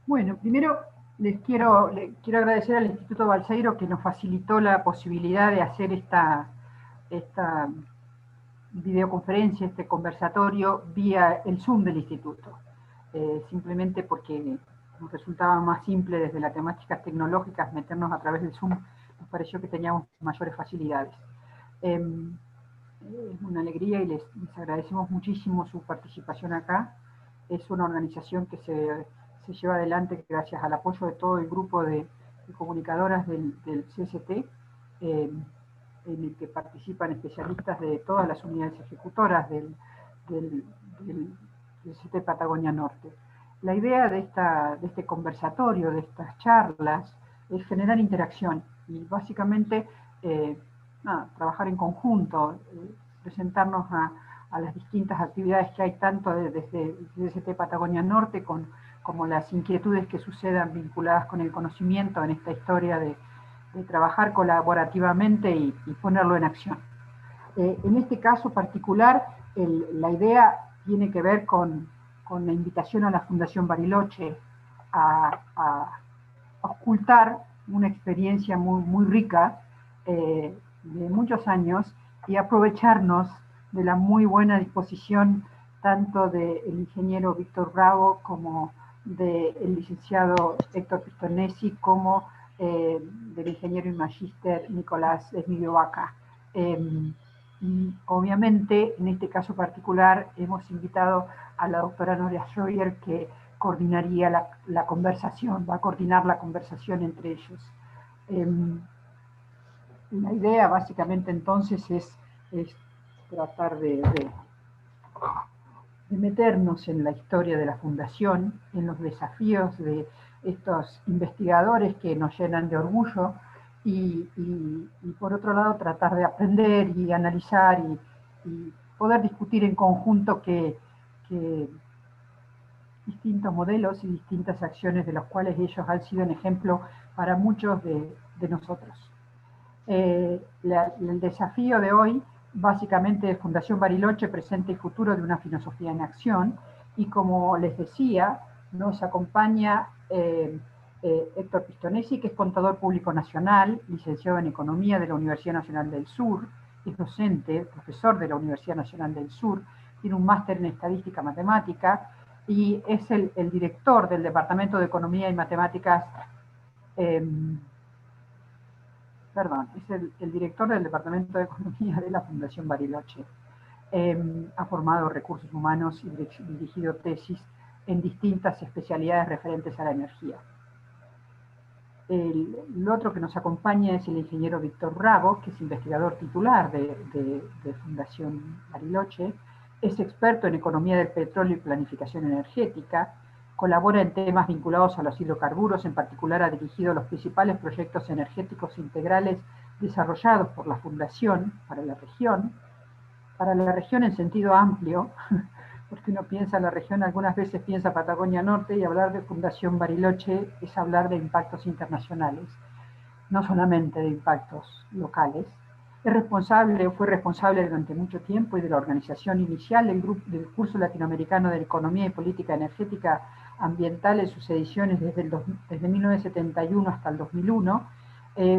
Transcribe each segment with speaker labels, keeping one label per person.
Speaker 1: Bueno, primero le quiero agradecer al Instituto Balseiro que nos facilitó la posibilidad de hacer esta videoconferencia, este conversatorio vía el Zoom del Instituto. Simplemente porque nos resultaba más simple desde las temáticas tecnológicas meternos a través del Zoom, nos pareció que teníamos mayores facilidades. Es una alegría y les agradecemos muchísimo su participación acá. Es una organización que se lleva adelante gracias al apoyo de todo el grupo de comunicadoras del CST, en el que participan especialistas de todas las unidades ejecutoras del, del CST Patagonia Norte. La idea de este conversatorio, de estas charlas, es generar interacción y básicamente trabajar en conjunto, presentarnos a las distintas actividades que hay tanto desde CST Patagonia Norte como las inquietudes que sucedan vinculadas con el conocimiento en esta historia de trabajar colaborativamente y ponerlo en acción. En este caso particular, la idea tiene que ver con la invitación a la Fundación Bariloche a ocultar una experiencia muy rica de muchos años y aprovecharnos de la muy buena disposición tanto del ingeniero Víctor Bravo como del licenciado Héctor Pistonesi como del ingeniero y magíster Nicolás Emilio Vaca. Y obviamente, en este caso particular, hemos invitado a la doctora Noria Schroyer, que coordinaría la conversación, va a coordinar la conversación entre ellos. La idea básicamente entonces es tratar de meternos en la historia de la Fundación, en los desafíos de estos investigadores que nos llenan de orgullo y por otro lado tratar de aprender y analizar y poder discutir en conjunto que distintos modelos y distintas acciones de los cuales ellos han sido un ejemplo para muchos de nosotros. El desafío de hoy básicamente es Fundación Bariloche, presente y futuro de una filosofía en acción, y como les decía, nos acompaña Héctor Pistonesi, que es contador público nacional, licenciado en Economía de la Universidad Nacional del Sur, es docente, profesor de la Universidad Nacional del Sur, tiene un máster en Estadística Matemática y es el director del Departamento de Economía y Matemáticas es el director del Departamento de Economía de la Fundación Bariloche. Ha formado recursos humanos y dirigido tesis en distintas especialidades referentes a la energía. El otro que nos acompaña es el ingeniero Víctor Bravo, que es investigador titular de Fundación Bariloche, es experto en economía del petróleo y planificación energética, colabora en temas vinculados a los hidrocarburos, en particular ha dirigido los principales proyectos energéticos integrales desarrollados por la Fundación para la región en sentido amplio, porque uno piensa la región, algunas veces piensa Patagonia Norte, y hablar de Fundación Bariloche es hablar de impactos internacionales, no solamente de impactos locales. Fue responsable durante mucho tiempo y de la organización inicial del curso latinoamericano de Economía y Política Energética Ambiental en sus ediciones desde 1971 hasta el 2001,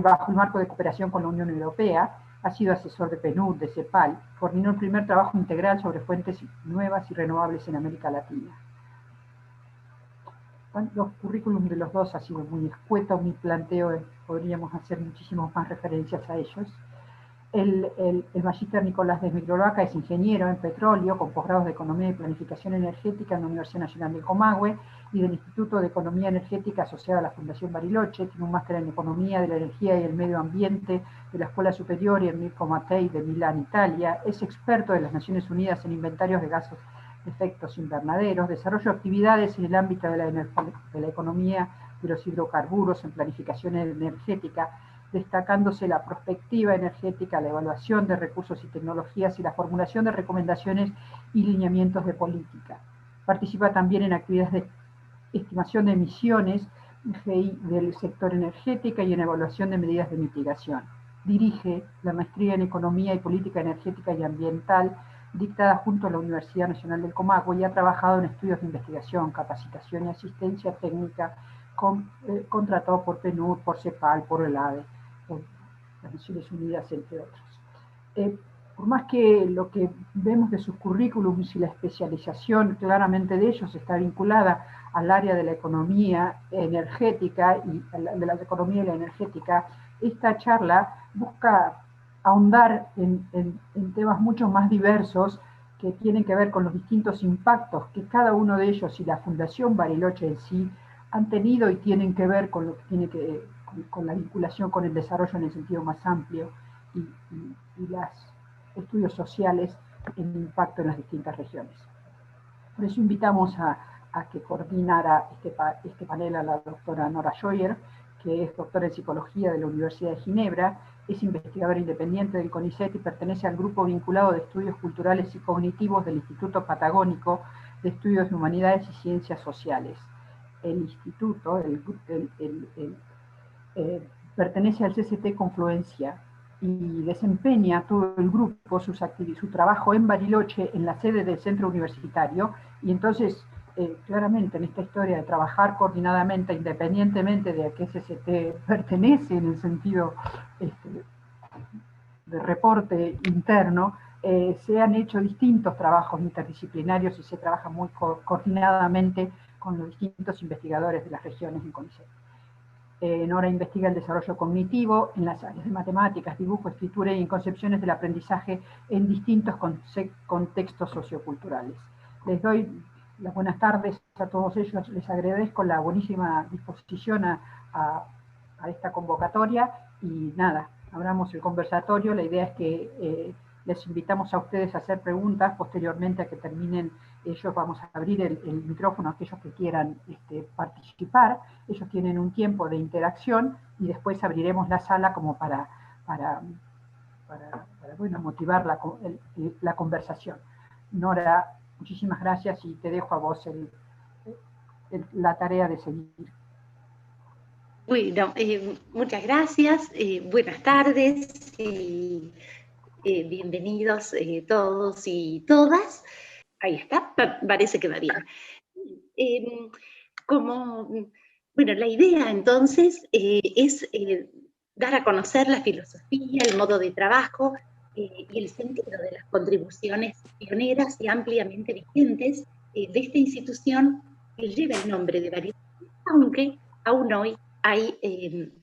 Speaker 1: bajo el marco de cooperación con la Unión Europea. Ha sido asesor de PNUD, de CEPAL, coordinó el primer trabajo integral sobre fuentes nuevas y renovables en América Latina. Los currículums de los dos ha sido muy escueto, mi planteo, podríamos hacer muchísimas más referencias a ellos. El magíster Nicolás Desmigloroaca es ingeniero en petróleo con posgrados de Economía y Planificación Energética en la Universidad Nacional del Comahue y del Instituto de Economía Energética asociado a la Fundación Bariloche. Tiene un máster en Economía de la Energía y el Medio Ambiente de la Escuela Superior y en Enrico Mattei de Milán, Italia. Es experto de las Naciones Unidas en inventarios de gases de efectos invernaderos. Desarrolla actividades en el ámbito de la economía de los hidrocarburos en planificación energética, destacándose la prospectiva energética, la evaluación de recursos y tecnologías y la formulación de recomendaciones y lineamientos de política. Participa también en actividades de estimación de emisiones del sector energética y en evaluación de medidas de mitigación. Dirige la maestría en Economía y Política Energética y Ambiental dictada junto a la Universidad Nacional del Comahue y ha trabajado en estudios de investigación, capacitación y asistencia técnica contratado por PNUD, por CEPAL, por el ADE, por las Naciones Unidas, entre otros. Por más que lo que vemos de sus currículums y la especialización claramente de ellos está vinculada al área de la economía energética y de la economía y la energética, esta charla busca ahondar en temas mucho más diversos que tienen que ver con los distintos impactos que cada uno de ellos y la Fundación Bariloche en sí han tenido y tienen que ver con lo que tiene que con la vinculación con el desarrollo en el sentido más amplio y los estudios sociales en el impacto en las distintas regiones. Por eso invitamos a que coordinara este panel a la doctora Nora Scheuer, que es doctora en Psicología de la Universidad de Ginebra, es investigadora independiente del CONICET y pertenece al grupo vinculado de estudios culturales y cognitivos del Instituto Patagónico de Estudios de Humanidades y Ciencias Sociales. El instituto pertenece al CCT Confluencia y desempeña todo el grupo su trabajo en Bariloche, en la sede del centro universitario, y entonces claramente en esta historia de trabajar coordinadamente, independientemente de a qué CCT pertenece en el sentido de reporte interno, se han hecho distintos trabajos interdisciplinarios y se trabaja muy coordinadamente con los distintos investigadores de las regiones en CONICET. Nora investiga el desarrollo cognitivo en las áreas de matemáticas, dibujo, escritura y en concepciones del aprendizaje en distintos contextos socioculturales. Les doy las buenas tardes a todos ellos, les agradezco la buenísima disposición a esta convocatoria y nada, abramos el conversatorio. La idea es que les invitamos a ustedes a hacer preguntas posteriormente a que terminen ellos. Vamos a abrir el micrófono a aquellos que quieran participar. Ellos tienen un tiempo de interacción y después abriremos la sala como para bueno, motivar la conversación. Nora, muchísimas gracias y te dejo a vos la tarea de seguir.
Speaker 2: Bueno, muchas gracias, buenas tardes, bienvenidos todos y todas. Ahí está, parece que va bien. Bueno, la idea entonces es dar a conocer la filosofía, el modo de trabajo y el sentido de las contribuciones pioneras y ampliamente vigentes de esta institución que lleva el nombre de Bariloche, aunque aún hoy hay,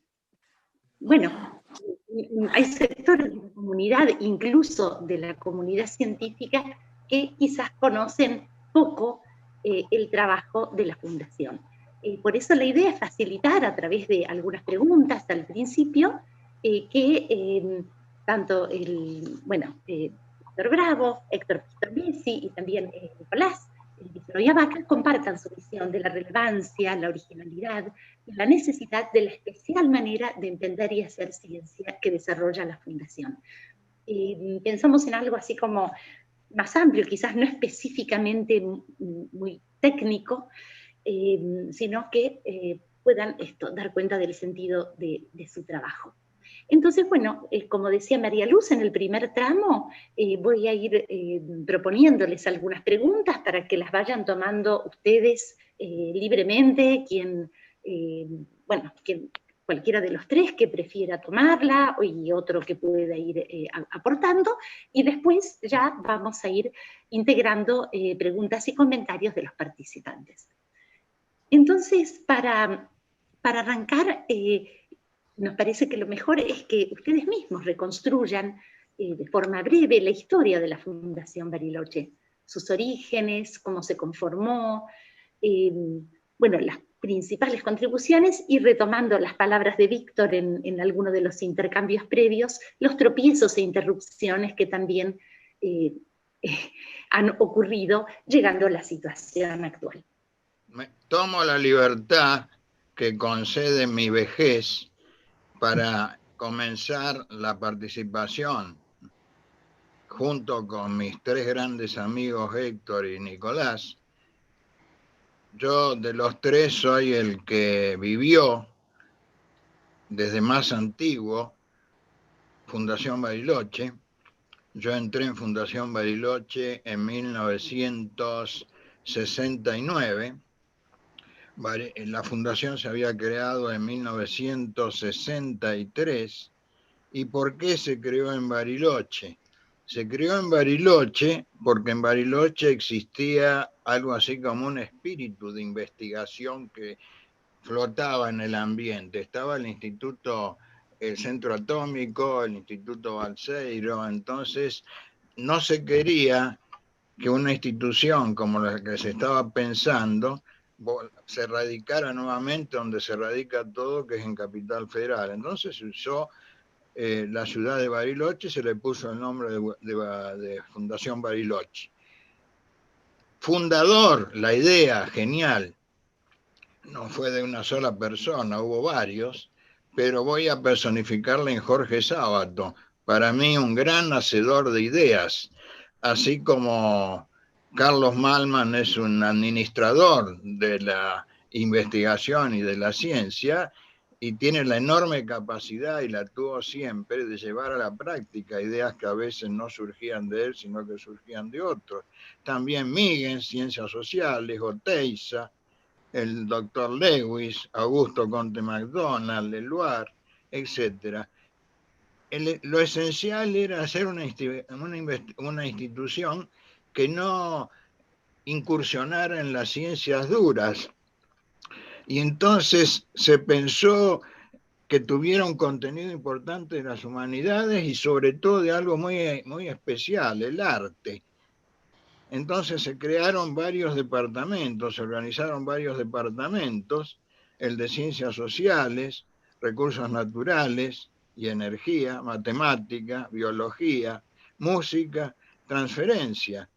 Speaker 2: bueno, hay sectores de la comunidad, incluso de la comunidad científica, que quizás conocen poco el trabajo de la Fundación. Por eso la idea es facilitar a través de algunas preguntas al principio que tanto Héctor Bravo, Héctor Pistornesi y también Nicolás y Abaca compartan su visión de la relevancia, la originalidad y la necesidad de la especial manera de entender y hacer ciencia que desarrolla la Fundación. Pensamos en algo así como más amplio, quizás no específicamente muy técnico, sino que puedan dar cuenta del sentido de su trabajo. Entonces, bueno, como decía María Luz, en el primer tramo voy a ir proponiéndoles algunas preguntas para que las vayan tomando ustedes libremente, cualquiera de los tres que prefiera tomarla y otro que pueda ir aportando, y después ya vamos a ir integrando preguntas y comentarios de los participantes. Entonces, para arrancar, nos parece que lo mejor es que ustedes mismos reconstruyan de forma breve la historia de la Fundación Bariloche, sus orígenes, cómo se conformó, bueno, las principales contribuciones, y retomando las palabras de Víctor en alguno de los intercambios previos, los tropiezos e interrupciones que también han ocurrido llegando a la situación actual.
Speaker 3: Me tomo la libertad que concede mi vejez para comenzar la participación junto con mis tres grandes amigos Héctor y Nicolás. Yo de los tres soy el que vivió desde más antiguo Fundación Bariloche Yo entré en Fundación Bariloche en 1969. La fundación se había creado en 1963. ¿Y por qué se creó en Bariloche? Se creó en Bariloche porque en Bariloche existía algo así como un espíritu de investigación que flotaba en el ambiente. Estaba el Instituto, el Centro Atómico, el Instituto Balseiro. Entonces no se quería que una institución como la que se estaba pensando se radicara nuevamente donde se radica todo, que es en Capital Federal. Entonces se usó la ciudad de Bariloche, se le puso el nombre de Fundación Bariloche. Fundador, la idea, genial, no fue de una sola persona, hubo varios, pero voy a personificarla en Jorge Sábato, para mí un gran hacedor de ideas, así como Carlos Malman es un administrador de la investigación y de la ciencia, y tiene la enorme capacidad, y la tuvo siempre, de llevar a la práctica ideas que a veces no surgían de él, sino que surgían de otros. También Miguel, Ciencias Sociales, Oteiza, el doctor Lewis, Augusto Conte MacDonald, Leluar, etc. Lo esencial era hacer una institución que no incursionara en las ciencias duras. Y entonces se pensó que tuviera un contenido importante de las humanidades y sobre todo de algo muy, muy especial, el arte. Entonces se crearon varios departamentos, se organizaron varios departamentos, el de Ciencias Sociales, Recursos Naturales y Energía, Matemática, Biología, Música, Transferencia.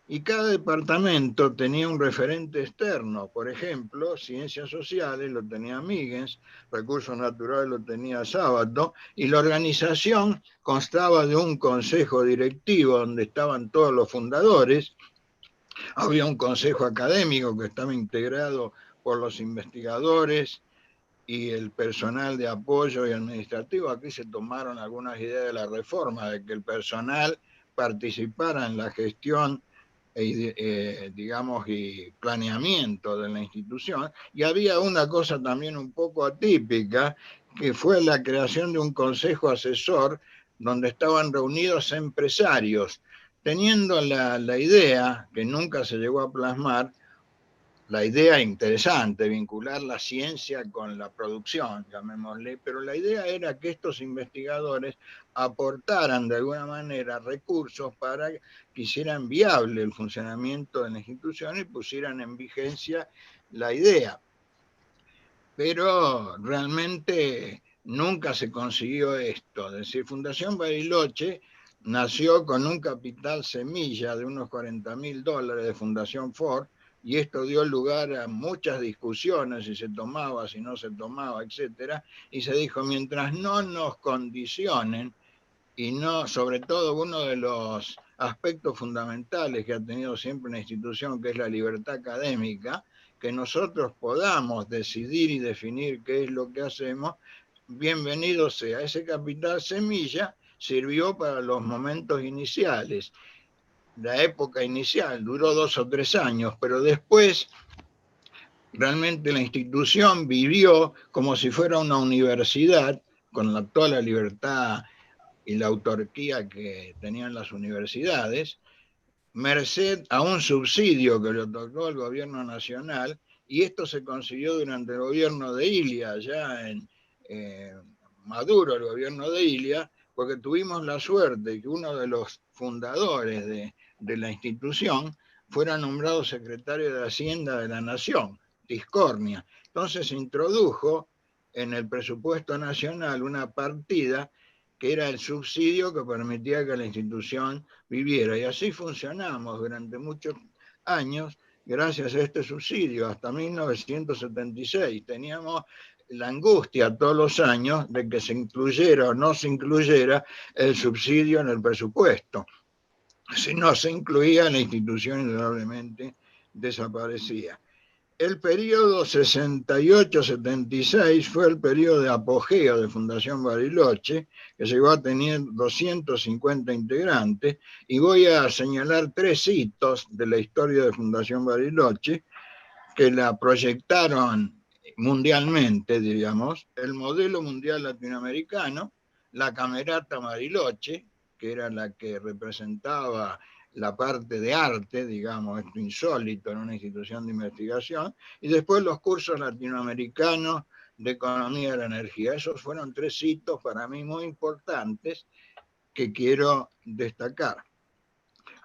Speaker 3: Y cada departamento tenía un referente externo. Por ejemplo, Ciencias Sociales lo tenía Míguez, Recursos Naturales lo tenía Sábato, y la organización constaba de un consejo directivo donde estaban todos los fundadores. Había un consejo académico que estaba integrado por los investigadores y el personal de apoyo y administrativo. Aquí se tomaron algunas ideas de la reforma, de que el personal participara en la gestión digamos, y planeamiento de la institución. Y había una cosa también un poco atípica, que fue la creación de un consejo asesor donde estaban reunidos empresarios, teniendo la idea, que nunca se llegó a plasmar, la idea interesante, vincular la ciencia con la producción, llamémosle, pero la idea era que estos investigadores aportaran de alguna manera recursos para que hicieran viable el funcionamiento de la institución y pusieran en vigencia la idea. Pero realmente nunca se consiguió esto. Es decir, Fundación Bariloche nació con un capital semilla de unos $40.000 de Fundación Ford, y esto dio lugar a muchas discusiones, si se tomaba, si no se tomaba, etcétera, y se dijo, mientras no nos condicionen, y no, sobre todo uno de los aspectos fundamentales que ha tenido siempre una institución, que es la libertad académica, que nosotros podamos decidir y definir qué es lo que hacemos, bienvenido sea. Ese capital semilla sirvió para los momentos iniciales. La época inicial duró 2 o 3 años, pero después realmente la institución vivió como si fuera una universidad, con toda la libertad y la autarquía que tenían las universidades, merced a un subsidio que le otorgó el gobierno nacional, y esto se consiguió durante el gobierno de Ilia, ya en Maduro, el gobierno de Ilia, porque tuvimos la suerte de que uno de los fundadores de la institución fuera nombrado secretario de Hacienda de la Nación, Tiscornia. Entonces se introdujo en el presupuesto nacional una partida que era el subsidio que permitía que la institución viviera. Y así funcionamos durante muchos años, gracias a este subsidio, hasta 1976. Teníamos la angustia todos los años de que se incluyera o no se incluyera el subsidio en el presupuesto. Si no se incluía, la institución indudablemente desaparecía. El periodo 68-76 fue el periodo de apogeo de Fundación Bariloche, que llegó a tener 250 integrantes, y voy a señalar 3 hitos de la historia de Fundación Bariloche que la proyectaron mundialmente, diríamos: el modelo mundial latinoamericano, la Camerata Bariloche, que era la que representaba la parte de arte, digamos, esto insólito en una institución de investigación, y después los cursos latinoamericanos de economía de la energía. Esos fueron 3 hitos para mí muy importantes que quiero destacar.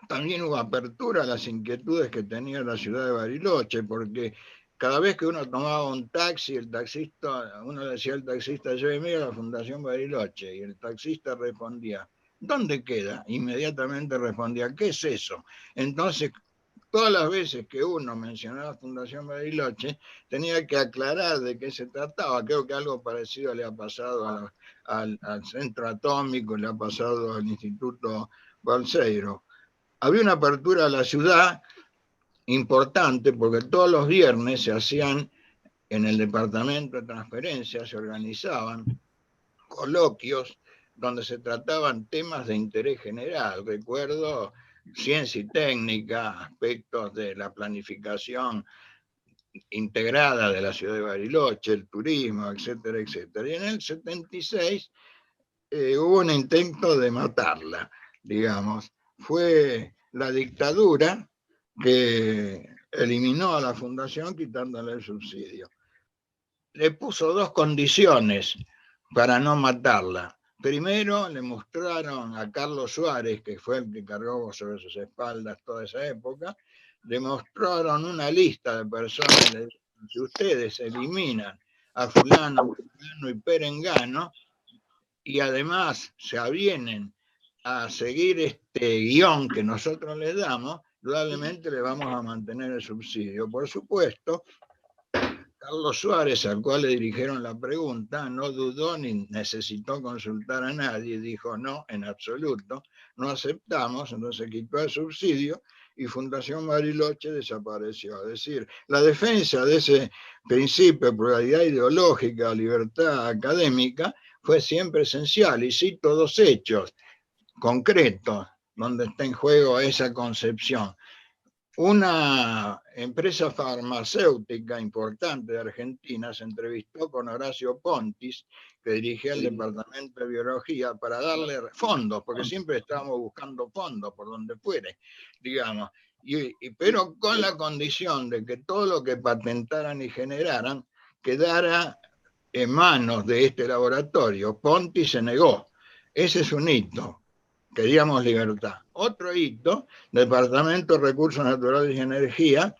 Speaker 3: También hubo apertura a las inquietudes que tenía la ciudad de Bariloche, porque cada vez que uno tomaba un taxi, el taxista, uno decía al taxista: lléveme a la Fundación Bariloche, y el taxista respondía: ¿dónde queda? Inmediatamente respondía: ¿qué es eso? Entonces, todas las veces que uno mencionaba Fundación Bariloche, tenía que aclarar de qué se trataba. Creo que algo parecido le ha pasado al Centro Atómico, le ha pasado al Instituto Balseiro. Había una apertura a la ciudad importante, porque todos los viernes se hacían en el departamento de transferencia, se organizaban coloquios donde se trataban temas de interés general. Recuerdo ciencia y técnica, aspectos de la planificación integrada de la ciudad de Bariloche, el turismo, etcétera, etcétera. Y en el 76 hubo un intento de matarla, digamos. Fue la dictadura que eliminó a la fundación quitándole el subsidio. Le puso 2 condiciones para no matarla. Primero, le mostraron a Carlos Suárez, que fue el que cargó sobre sus espaldas toda esa época, le mostraron una lista de personas: si ustedes eliminan a fulano y perengano, y además se avienen a seguir este guión que nosotros les damos, probablemente le vamos a mantener el subsidio. Por supuesto, Carlos Suárez, al cual le dirigieron la pregunta, no dudó ni necesitó consultar a nadie, dijo: no, en absoluto, no aceptamos. Entonces quitó el subsidio y Fundación Bariloche desapareció. Es decir, la defensa de ese principio de pluralidad ideológica, libertad académica, fue siempre esencial. Y cito 2 hechos concretos donde está en juego esa concepción. Una empresa farmacéutica importante de Argentina se entrevistó con Horacio Pontis, que dirigía el departamento de biología, para darle fondos, porque siempre estábamos buscando fondos por donde fuere, digamos, pero con la condición de que todo lo que patentaran y generaran quedara en manos de este laboratorio. Pontis se negó. Ese es un hito. Queríamos libertad. Otro hito: Departamento de Recursos Naturales y Energía,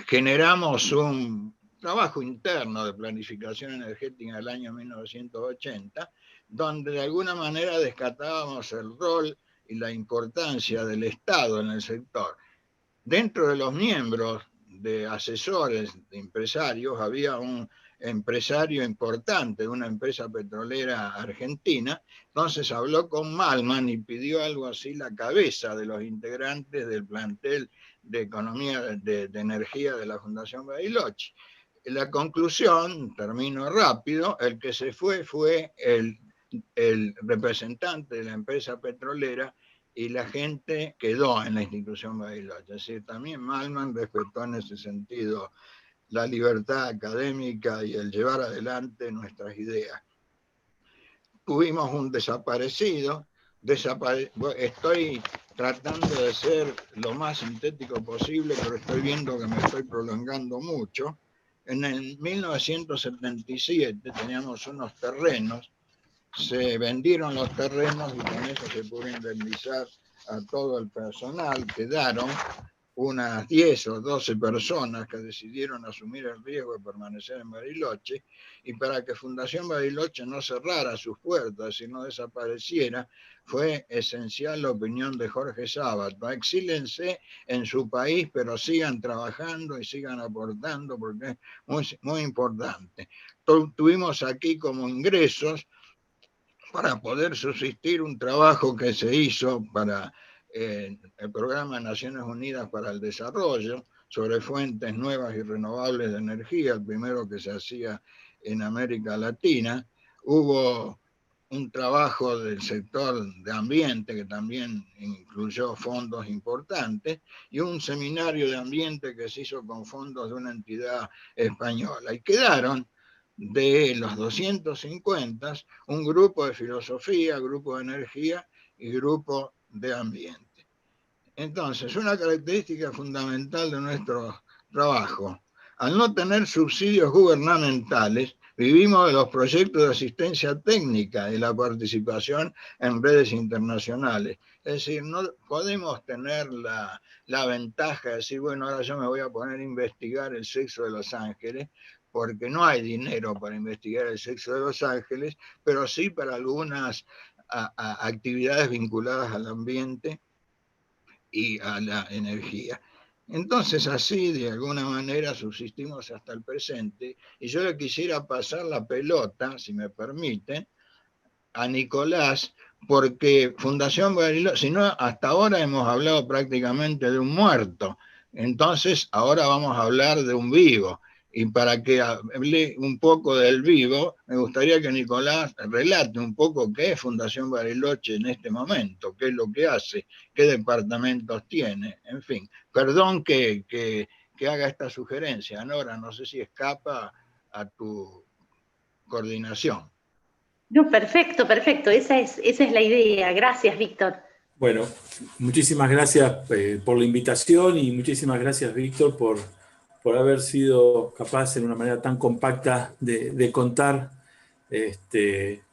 Speaker 3: generamos un trabajo interno de planificación energética en el año 1980, donde de alguna manera descartábamos el rol y la importancia del Estado en el sector. Dentro de los miembros de asesores de empresarios había un empresario importante de una empresa petrolera argentina. Entonces habló con Malman y pidió algo así la cabeza de los integrantes del plantel de economía de energía de la Fundación Bariloche. La conclusión, termino rápido: el que se fue el representante de la empresa petrolera, y la gente quedó en la institución Bariloche. Es decir, también Malman respetó en ese sentido la libertad académica y el llevar adelante nuestras ideas. Tuvimos un desaparecido. Estoy tratando de ser lo más sintético posible, pero estoy viendo que me estoy prolongando mucho. En el 1977 teníamos unos terrenos, se vendieron los terrenos y con eso se pudo indemnizar a todo el personal. Quedaron unas 10 o 12 personas que decidieron asumir el riesgo de permanecer en Bariloche, y para que Fundación Bariloche no cerrara sus puertas y no desapareciera, fue esencial la opinión de Jorge Sábato: exílense en su país, pero sigan trabajando y sigan aportando, porque es muy, muy importante. Tuvimos aquí como ingresos, para poder subsistir, un trabajo que se hizo para el Programa de Naciones Unidas para el Desarrollo sobre fuentes nuevas y renovables de energía, el primero que se hacía en América Latina. Hubo un trabajo del sector de ambiente que también incluyó fondos importantes y un seminario de ambiente que se hizo con fondos de una entidad española. Y quedaron de los 250 un grupo de filosofía, grupo de energía y grupo de ambiente. Entonces, una característica fundamental de nuestro trabajo, al no tener subsidios gubernamentales, vivimos de los proyectos de asistencia técnica y la participación en redes internacionales. Es decir, no podemos tener la ventaja de decir, bueno, ahora yo me voy a poner a investigar el sexo de los ángeles, porque no hay dinero para investigar el sexo de los ángeles, pero sí para algunas actividades vinculadas al ambiente y a la energía. Entonces así de alguna manera subsistimos hasta el presente, y yo le quisiera pasar la pelota, si me permite, a Nicolás, porque Fundación Bariloche, si no, hasta ahora hemos hablado prácticamente de un muerto, entonces ahora vamos a hablar de un vivo. Y para que hable un poco del vivo, me gustaría que Nicolás relate un poco qué es Fundación Bariloche en este momento, qué es lo que hace, qué departamentos tiene, en fin. Perdón que haga esta sugerencia, Nora, no sé si escapa a tu coordinación.
Speaker 2: No, perfecto, perfecto. Esa es la idea. Gracias, Víctor.
Speaker 4: Bueno, muchísimas gracias por la invitación y muchísimas gracias, Víctor, por haber sido capaz en una manera tan compacta de contar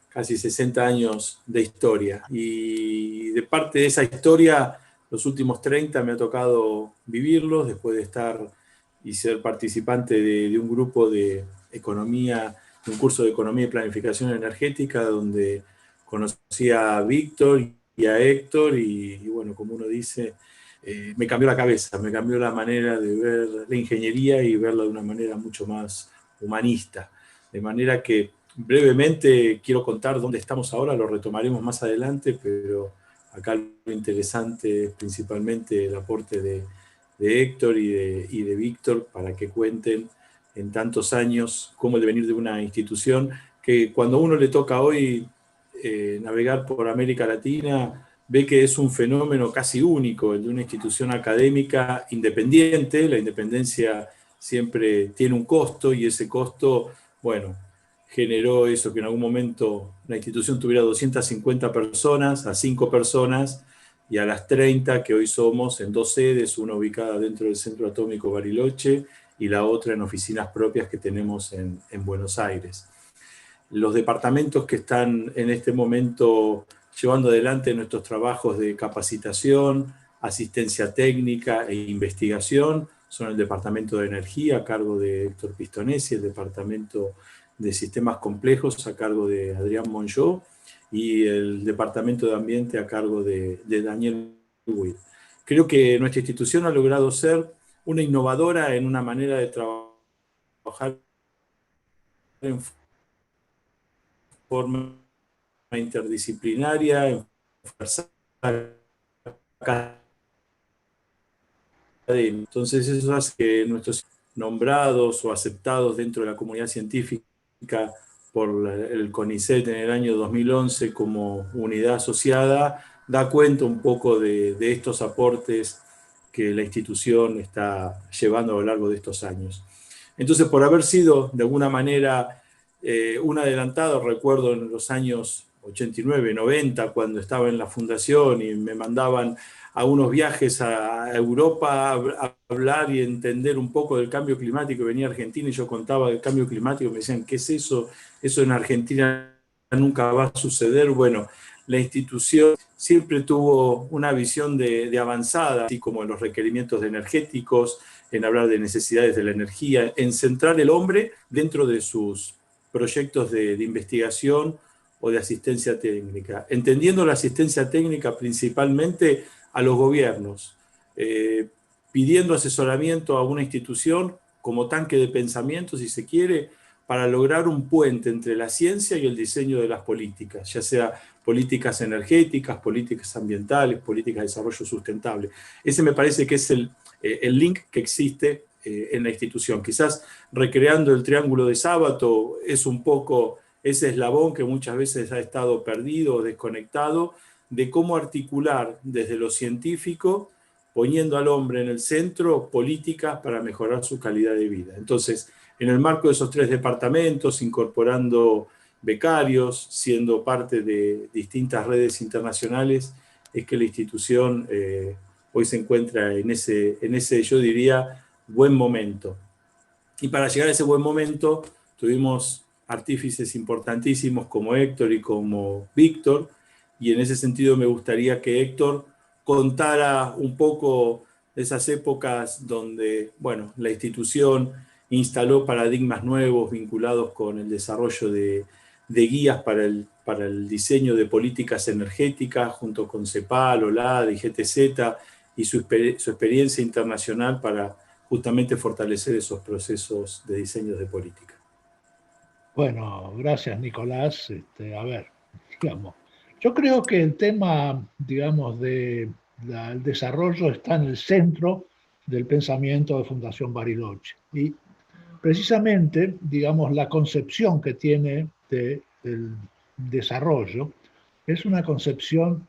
Speaker 4: casi 60 años de historia. Y de parte de esa historia, los últimos 30 me ha tocado vivirlos después de estar y ser participante de un grupo de economía, de un curso de economía y planificación energética, donde conocí a Víctor y a Héctor, y bueno, como uno dice, me cambió la cabeza, me cambió la manera de ver la ingeniería y verla de una manera mucho más humanista. De manera que brevemente quiero contar dónde estamos ahora, lo retomaremos más adelante, pero acá lo interesante es principalmente el aporte de Héctor y de Víctor para que cuenten en tantos años cómo el devenir de una institución que cuando a uno le toca hoy navegar por América Latina, ve que es un fenómeno casi único, el de una institución académica independiente. La independencia siempre tiene un costo y ese costo, bueno, generó eso, que en algún momento la institución tuviera 250 personas, a 5 personas, y a las 30 que hoy somos en 2 sedes, una ubicada dentro del Centro Atómico Bariloche y la otra en oficinas propias que tenemos en Buenos Aires. Los departamentos que están en este momento llevando adelante nuestros trabajos de capacitación, asistencia técnica e investigación son el Departamento de Energía a cargo de Héctor Pistonesi, el Departamento de Sistemas Complejos a cargo de Adrián Monjó y el Departamento de Ambiente a cargo de Daniel Witt. Creo que nuestra institución ha logrado ser una innovadora en una manera de trabajar en forma interdisciplinaria, entonces eso hace que nuestros nombrados o aceptados dentro de la comunidad científica por el CONICET en el año 2011 como unidad asociada, da cuenta un poco de estos aportes que la institución está llevando a lo largo de estos años. Entonces, por haber sido de alguna manera un adelantado, recuerdo en los años 89, 90, cuando estaba en la fundación y me mandaban a unos viajes a Europa a hablar y entender un poco del cambio climático. Venía a Argentina y yo contaba del cambio climático, me decían, ¿qué es eso? Eso en Argentina nunca va a suceder. Bueno, la institución siempre tuvo una visión de avanzada, así como en los requerimientos energéticos, en hablar de necesidades de la energía, en centrar el hombre dentro de sus proyectos de investigación o de asistencia técnica, entendiendo la asistencia técnica principalmente a los gobiernos, pidiendo asesoramiento a una institución como tanque de pensamiento, si se quiere, para lograr un puente entre la ciencia y el diseño de las políticas, ya sea políticas energéticas, políticas ambientales, políticas de desarrollo sustentable. Ese me parece que es el link que existe en la institución. Quizás recreando el triángulo de Sábato es un poco ese eslabón que muchas veces ha estado perdido o desconectado, de cómo articular desde lo científico, poniendo al hombre en el centro, políticas para mejorar su calidad de vida. Entonces, en el marco de esos 3 departamentos, incorporando becarios, siendo parte de distintas redes internacionales, es que la institución hoy se encuentra en ese, yo diría, buen momento. Y para llegar a ese buen momento, tuvimos artífices importantísimos como Héctor y como Víctor, y en ese sentido me gustaría que Héctor contara un poco de esas épocas donde, bueno, la institución instaló paradigmas nuevos vinculados con el desarrollo de guías para el diseño de políticas energéticas junto con CEPAL, OLAD y GTZ, y su experiencia internacional para justamente fortalecer esos procesos de diseño de política.
Speaker 5: Bueno, gracias Nicolás. A ver, digamos, yo creo que el tema, digamos, del desarrollo está en el centro del pensamiento de Fundación Bariloche. Y precisamente, digamos, la concepción que tiene del desarrollo es una concepción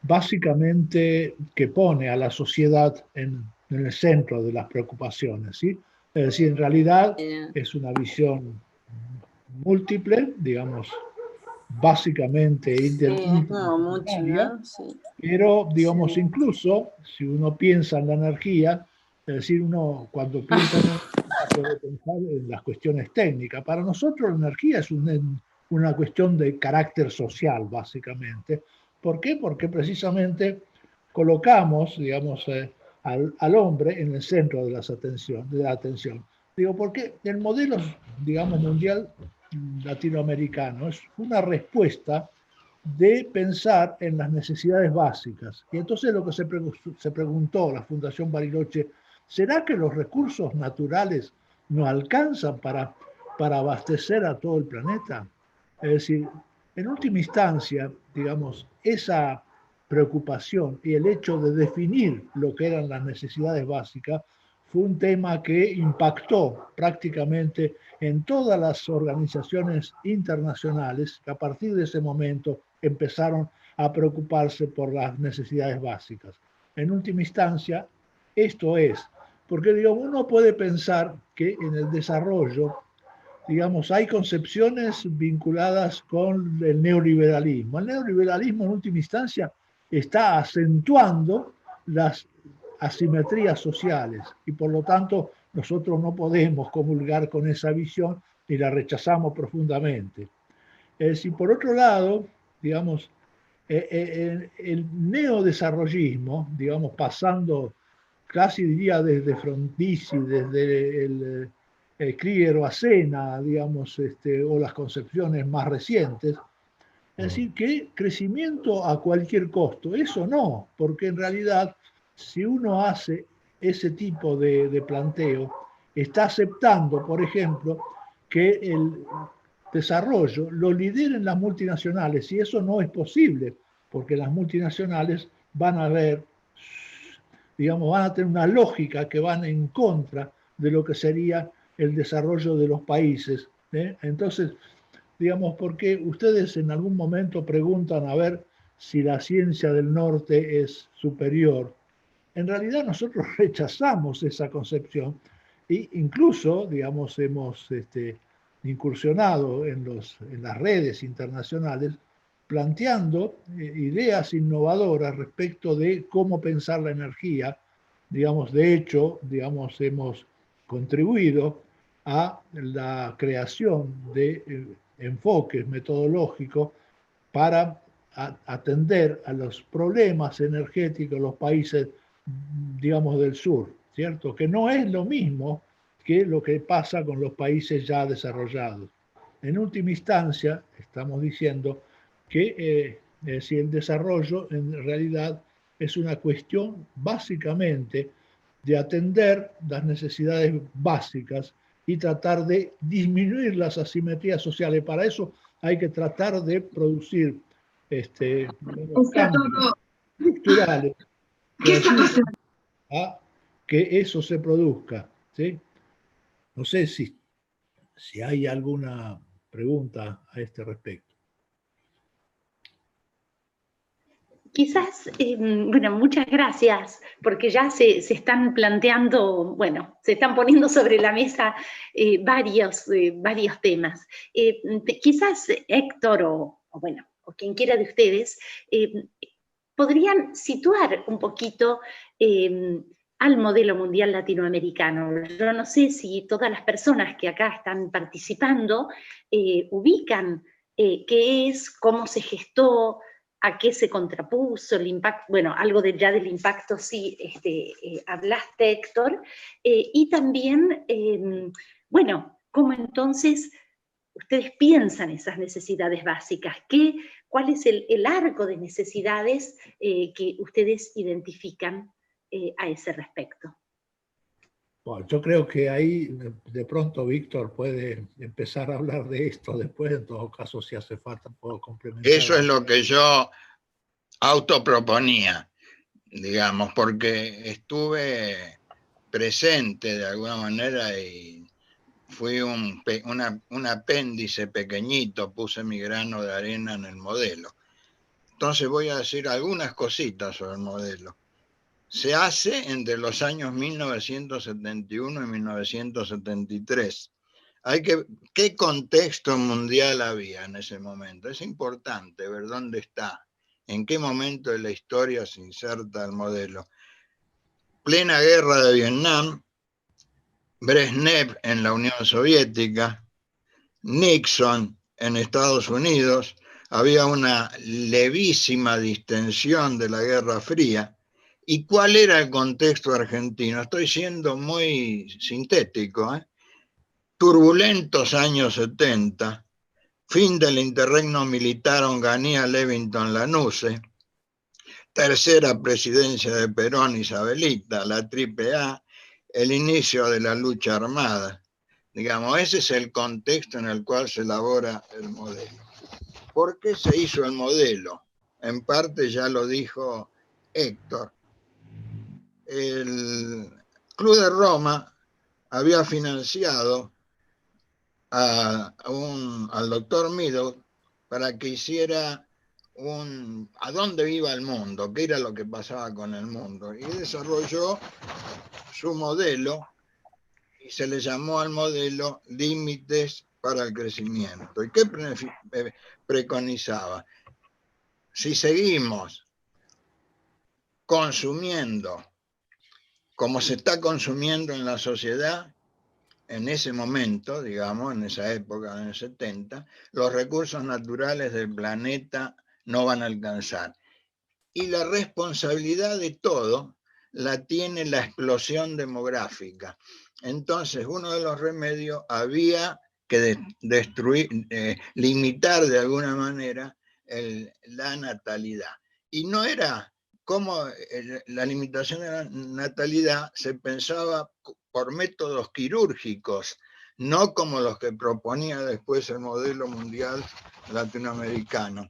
Speaker 5: básicamente que pone a la sociedad en el centro de las preocupaciones, ¿sí? Es decir, en realidad es una visión múltiple, digamos, básicamente interdisciplinaria, ¿no? Sí. Pero, digamos, sí, incluso si uno piensa en la energía, es decir, uno cuando piensa en energía puede pensar en las cuestiones técnicas. Para nosotros la energía es una cuestión de carácter social, básicamente. ¿Por qué? Porque precisamente colocamos, digamos, al hombre en el centro de la atención. Digo, porque el modelo, digamos, mundial latinoamericano es una respuesta de pensar en las necesidades básicas. Y entonces lo que se preguntó la Fundación Bariloche, ¿será que los recursos naturales no alcanzan para abastecer a todo el planeta? Es decir, en última instancia, digamos, esa preocupación y el hecho de definir lo que eran las necesidades básicas fue un tema que impactó prácticamente en todas las organizaciones internacionales que a partir de ese momento empezaron a preocuparse por las necesidades básicas. En última instancia, esto es, porque digamos, uno puede pensar que en el desarrollo, digamos, hay concepciones vinculadas con el neoliberalismo. El neoliberalismo en última instancia está acentuando las asimetrías sociales y por lo tanto nosotros no podemos comulgar con esa visión y la rechazamos profundamente. Si por otro lado, digamos, el neodesarrollismo, digamos, pasando casi diría desde Frondizi, desde el Krieger o Asena, digamos, o las concepciones más recientes, es decir, que crecimiento a cualquier costo, eso no, porque en realidad si uno hace ese tipo de planteo, está aceptando, por ejemplo, que el desarrollo lo lideren las multinacionales, y eso no es posible, porque las multinacionales van a ver, digamos, van a tener una lógica que van en contra de lo que sería el desarrollo de los países. Entonces, digamos, porque ustedes en algún momento preguntan a ver si la ciencia del norte es superior. En realidad nosotros rechazamos esa concepción e incluso, digamos, hemos incursionado en las redes internacionales planteando ideas innovadoras respecto de cómo pensar la energía. Digamos, de hecho, digamos, hemos contribuido a la creación de enfoques metodológicos para atender a los problemas energéticos de los países, digamos, del sur, ¿cierto? Que no es lo mismo que lo que pasa con los países ya desarrollados. En última instancia, estamos diciendo que si el desarrollo en realidad es una cuestión básicamente de atender las necesidades básicas y tratar de disminuir las asimetrías sociales. Para eso hay que tratar de producir cambios estructurales que ayuden a que eso se produzca, ¿sí? No sé si hay alguna pregunta a este respecto.
Speaker 2: Quizás, bueno, muchas gracias, porque ya se están planteando, bueno, se están poniendo sobre la mesa varios temas. Quizás Héctor o quien quiera de ustedes, podrían situar un poquito al modelo mundial latinoamericano. Yo no sé si todas las personas que acá están participando ubican qué es, cómo se gestó, a qué se contrapuso, el impacto, bueno, algo ya del impacto sí hablaste, Héctor, y también, bueno, cómo entonces ustedes piensan esas necesidades básicas, cuál es el arco de necesidades que ustedes identifican a ese respecto.
Speaker 5: Bueno, yo creo que ahí de pronto Víctor puede empezar a hablar de esto después, en todo caso, si hace falta, puedo complementar.
Speaker 3: Eso es lo que yo autoproponía, digamos, porque estuve presente de alguna manera y fui un apéndice pequeñito, puse mi grano de arena en el modelo. Entonces voy a decir algunas cositas sobre el modelo. Se hace entre los años 1971 y 1973. ¿Qué contexto mundial había en ese momento? Es importante ver dónde está, en qué momento de la historia se inserta el modelo. Plena guerra de Vietnam, Brezhnev en la Unión Soviética, Nixon en Estados Unidos, había una levísima distensión de la Guerra Fría. ¿Y cuál era el contexto argentino? Estoy siendo muy sintético, ¿eh? Turbulentos años 70, fin del interregno militar Onganía-Levington-Lanusse, tercera presidencia de Perón Isabelita, la AAA, el inicio de la lucha armada. Digamos, ese es el contexto en el cual se elabora el modelo. ¿Por qué se hizo el modelo? En parte ya lo dijo Héctor. El Club de Roma había financiado al doctor Meadows para que hiciera a dónde iba el mundo, qué era lo que pasaba con el mundo, y desarrolló su modelo y se le llamó al modelo Límites para el Crecimiento. ¿Y qué preconizaba? Si seguimos consumiendo como se está consumiendo en la sociedad, en ese momento, digamos, en esa época, en el 70, los recursos naturales del planeta no van a alcanzar. Y la responsabilidad de todo la tiene la explosión demográfica. Entonces, uno de los remedios había que limitar de alguna manera la natalidad. Y no era como la limitación de la natalidad se pensaba por métodos quirúrgicos, no como los que proponía después el modelo mundial latinoamericano.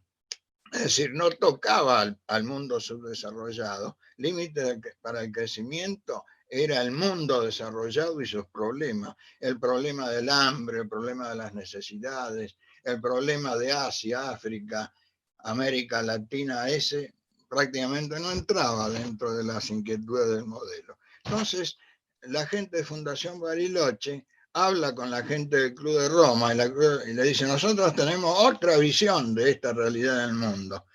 Speaker 3: Es decir, no tocaba al mundo subdesarrollado. Límite para el crecimiento era el mundo desarrollado y sus problemas. El problema del hambre, el problema de las necesidades, el problema de Asia, África, América Latina, ese prácticamente no entraba dentro de las inquietudes del modelo. Entonces, la gente de Fundación Bariloche habla con la gente del Club de Roma y le dice: nosotros tenemos otra visión de esta realidad del mundo,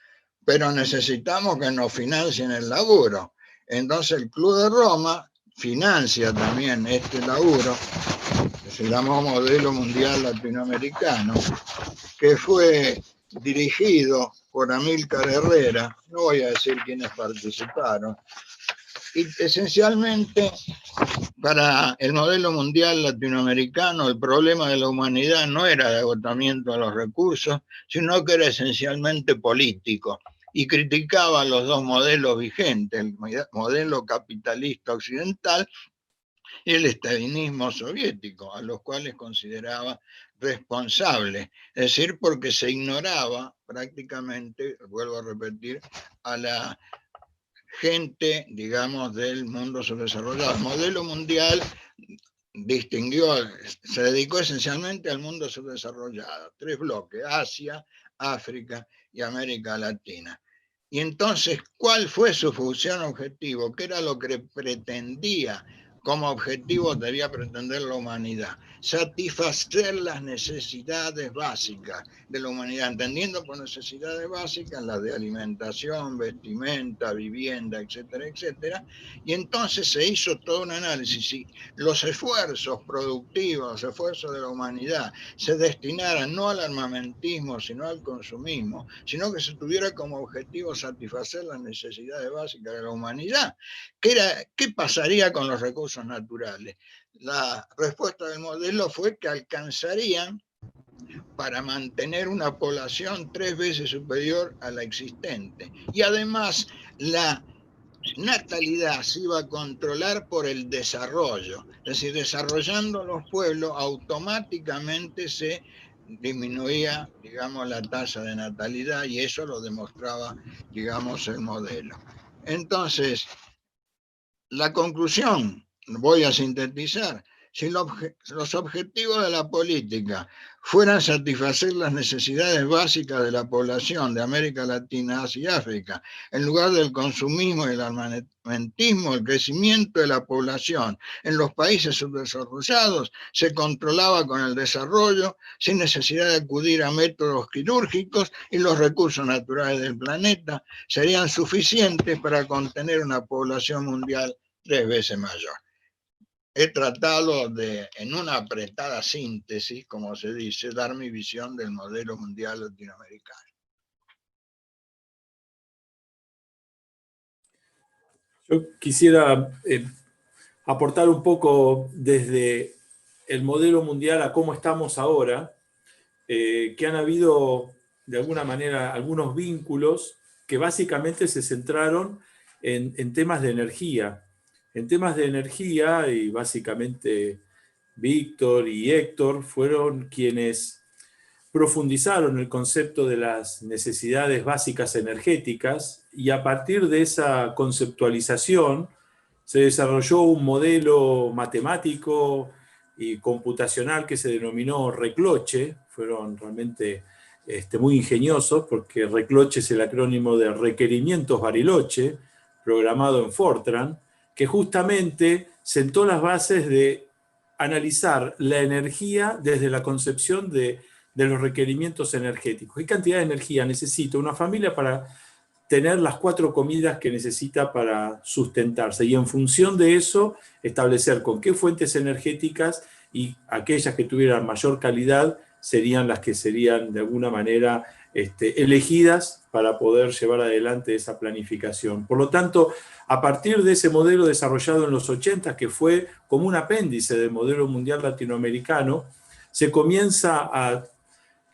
Speaker 3: pero necesitamos que nos financien el laburo. Entonces el Club de Roma financia también este laburo, que se llamó Modelo Mundial Latinoamericano, que fue dirigido por Amílcar Herrera, no voy a decir quiénes participaron, y esencialmente para el modelo mundial latinoamericano el problema de la humanidad no era de agotamiento de los recursos, sino que era esencialmente político, y criticaba los dos modelos vigentes, el modelo capitalista occidental y el estalinismo soviético, a los cuales consideraba responsable, es decir, porque se ignoraba prácticamente, vuelvo a repetir, a la gente, digamos, del mundo subdesarrollado. El modelo mundial se dedicó esencialmente al mundo subdesarrollado, 3 bloques: Asia, África y América Latina. Y entonces, ¿cuál fue su función objetivo? ¿Qué era lo que pretendía? Como objetivo debía pretender la humanidad: satisfacer las necesidades básicas de la humanidad, entendiendo por necesidades básicas las de alimentación, vestimenta, vivienda, etcétera, etcétera. Y entonces se hizo todo un análisis. Si los esfuerzos productivos, los esfuerzos de la humanidad se destinaran no al armamentismo, sino al consumismo, sino que se tuviera como objetivo satisfacer las necesidades básicas de la humanidad, ¿qué pasaría con los recursos naturales? La respuesta del modelo fue que alcanzarían para mantener una población 3 veces superior a la existente. Y además, la natalidad se iba a controlar por el desarrollo. Es decir, desarrollando los pueblos, automáticamente se disminuía, digamos, la tasa de natalidad, y eso lo demostraba, digamos, el modelo. Entonces, la conclusión, voy a sintetizar: si los objetivos de la política fueran satisfacer las necesidades básicas de la población de América Latina, Asia y África, en lugar del consumismo y el armamentismo, el crecimiento de la población en los países subdesarrollados se controlaba con el desarrollo, sin necesidad de acudir a métodos quirúrgicos, y los recursos naturales del planeta serían suficientes para contener una población mundial 3 veces mayor. He tratado de, en una apretada síntesis, como se dice, dar mi visión del modelo mundial latinoamericano.
Speaker 4: Yo quisiera aportar un poco desde el modelo mundial a cómo estamos ahora, que han habido de alguna manera algunos vínculos que básicamente se centraron en temas de energía. En temas de energía, y básicamente Víctor y Héctor fueron quienes profundizaron el concepto de las necesidades básicas energéticas, y a partir de esa conceptualización se desarrolló un modelo matemático y computacional que se denominó ReCLOCHE. Fueron realmente muy ingeniosos, porque ReCLOCHE es el acrónimo de Requerimientos Bariloche, programado en Fortran, que justamente sentó las bases de analizar la energía desde la concepción de los requerimientos energéticos. ¿Qué cantidad de energía necesita una familia para tener las 4 comidas que necesita para sustentarse? Y en función de eso, establecer con qué fuentes energéticas, y aquellas que tuvieran mayor calidad serían las que serían de alguna manera elegidas para poder llevar adelante esa planificación. Por lo tanto, a partir de ese modelo desarrollado en los 80, que fue como un apéndice del modelo mundial latinoamericano, se comienza a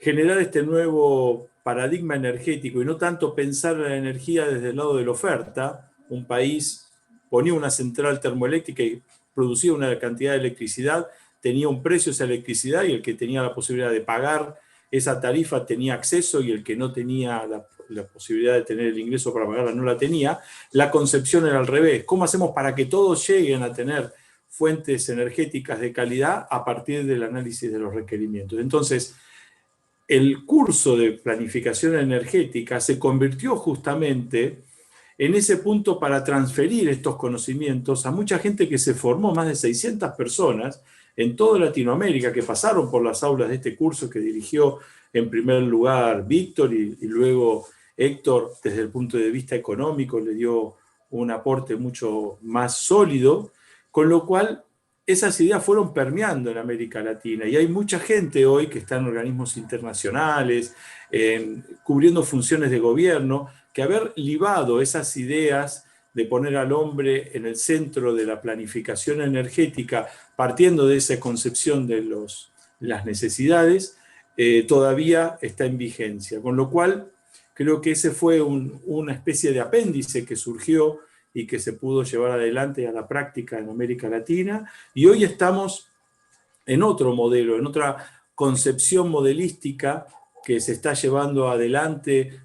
Speaker 4: generar este nuevo paradigma energético, y no tanto pensar en la energía desde el lado de la oferta. Un país ponía una central termoeléctrica y producía una cantidad de electricidad, tenía un precio esa electricidad, y el que tenía la posibilidad de pagar esa tarifa tenía acceso, y el que no tenía la posibilidad de tener el ingreso para pagarla no la tenía. La concepción era al revés: ¿cómo hacemos para que todos lleguen a tener fuentes energéticas de calidad a partir del análisis de los requerimientos? Entonces, el curso de planificación energética se convirtió justamente en ese punto para transferir estos conocimientos a mucha gente que se formó, más de 600 personas en toda Latinoamérica, que pasaron por las aulas de este curso que dirigió en primer lugar Víctor, y luego Héctor, desde el punto de vista económico, le dio un aporte mucho más sólido, con lo cual esas ideas fueron permeando en América Latina, y hay mucha gente hoy que está en organismos internacionales, cubriendo funciones de gobierno, que haber libado esas ideas de poner al hombre en el centro de la planificación energética, partiendo de esa concepción de las necesidades, todavía está en vigencia. Con lo cual, creo que ese fue una especie de apéndice que surgió y que se pudo llevar adelante a la práctica en América Latina, y hoy estamos en otro modelo, en otra concepción modelística que se está llevando adelante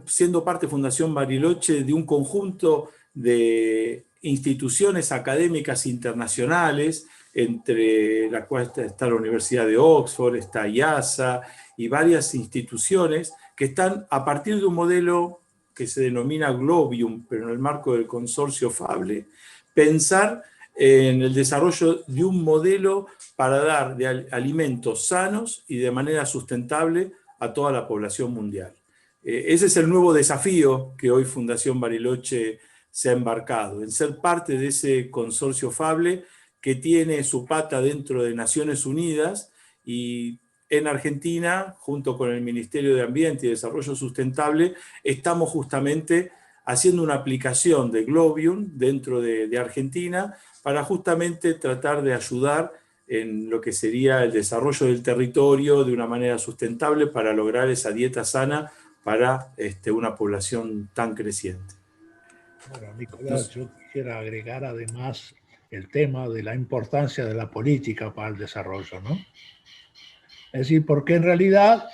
Speaker 4: siendo parte Fundación Bariloche de un conjunto de instituciones académicas internacionales, entre las cuales está la Universidad de Oxford, está IASA y varias instituciones que están a partir de un modelo que se denomina Globium, pero en el marco del consorcio FABLE, pensar en el desarrollo de un modelo para dar de alimentos sanos y de manera sustentable a toda la población mundial. Ese es el nuevo desafío que hoy Fundación Bariloche se ha embarcado, en ser parte de ese consorcio FABLE que tiene su pata dentro de Naciones Unidas, y en Argentina, junto con el Ministerio de Ambiente y Desarrollo Sustentable, estamos justamente haciendo una aplicación de Globium dentro de Argentina para justamente tratar de ayudar en lo que sería el desarrollo del territorio de una manera sustentable para lograr esa dieta sana para una población tan creciente.
Speaker 5: Bueno, Nicolás, yo quisiera agregar además el tema de la importancia de la política para el desarrollo, ¿no? Es decir, porque en realidad,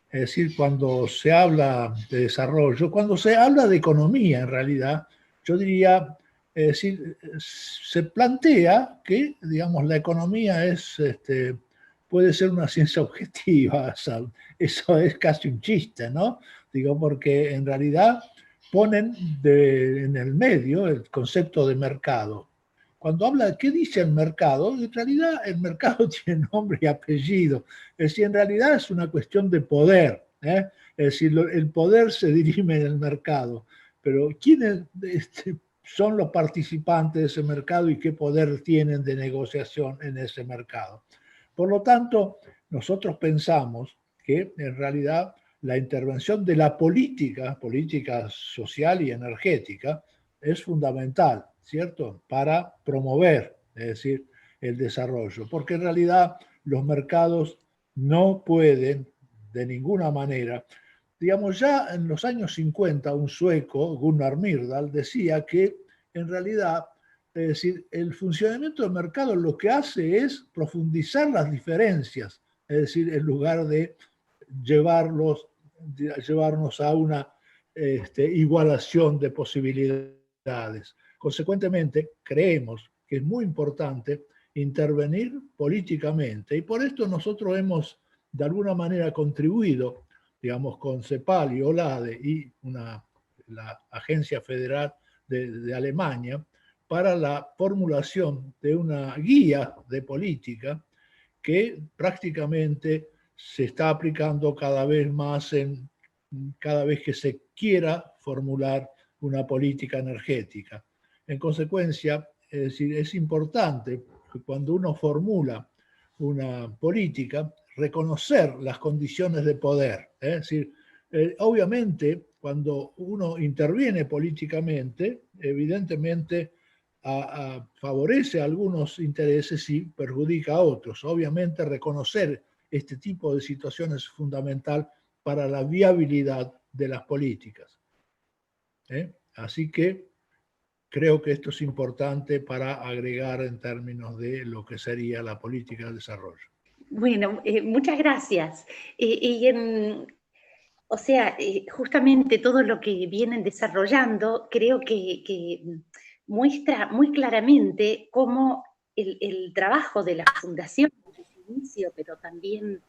Speaker 5: es decir, cuando se habla de desarrollo, cuando se habla de economía en realidad, yo diría, es decir, se plantea que, digamos, la economía puede ser una ciencia objetiva, o sea, eso es casi un chiste, ¿no? Digo, porque en realidad ponen en el medio el concepto de mercado. Cuando habla de qué dice el mercado, en realidad el mercado tiene nombre y apellido. Es decir, en realidad es una cuestión de poder, ¿eh? Es decir, el poder se dirime en el mercado, pero ¿quiénes son los participantes de ese mercado y qué poder tienen de negociación en ese mercado? Por lo tanto, nosotros pensamos que en realidad la intervención de la política social y energética, es fundamental, ¿cierto?, para promover, es decir, el desarrollo, porque en realidad los mercados no pueden de ninguna manera, digamos, ya en los años 50 un sueco, Gunnar Myrdal, decía que en realidad, es decir, el funcionamiento del mercado lo que hace es profundizar las diferencias, es decir, en lugar de llevarnos a una igualación de posibilidades. Consecuentemente, creemos que es muy importante intervenir políticamente, y por esto nosotros hemos de alguna manera contribuido, digamos, con CEPAL y OLADE y la Agencia Federal de Alemania, para la formulación de una guía de política que prácticamente se está aplicando cada vez más cada vez que se quiera formular una política energética. En consecuencia, es decir, es importante que cuando uno formula una política, reconocer las condiciones de poder. Es decir, obviamente, cuando uno interviene políticamente, evidentemente favorece a algunos intereses y perjudica a otros. Obviamente, reconocer este tipo de situaciones es fundamental para la viabilidad de las políticas. Así que creo que esto es importante para agregar en términos de lo que sería la política de desarrollo.
Speaker 2: Bueno, muchas gracias. O sea, justamente todo lo que vienen desarrollando creo que muestra muy claramente cómo el trabajo de la Fundación, desde su inicio, pero también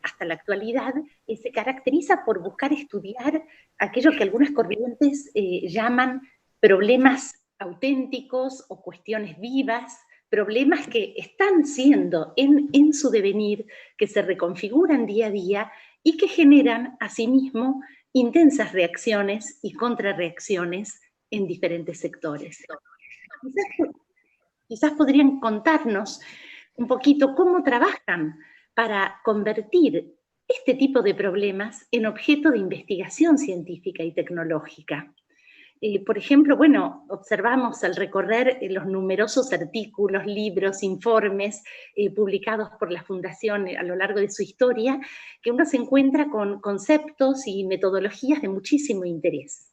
Speaker 2: hasta la actualidad, se caracteriza por buscar estudiar aquello que algunas corrientes llaman problemas auténticos o cuestiones vivas, problemas que están siendo en su devenir, que se reconfiguran día a día y que generan asimismo intensas reacciones y contrarreacciones en diferentes sectores. Quizás podrían contarnos un poquito cómo trabajan para convertir este tipo de problemas en objeto de investigación científica y tecnológica. Por ejemplo, bueno, observamos al recorrer los numerosos artículos, libros, informes publicados por la Fundación a lo largo de su historia, que uno se encuentra con conceptos y metodologías de muchísimo interés.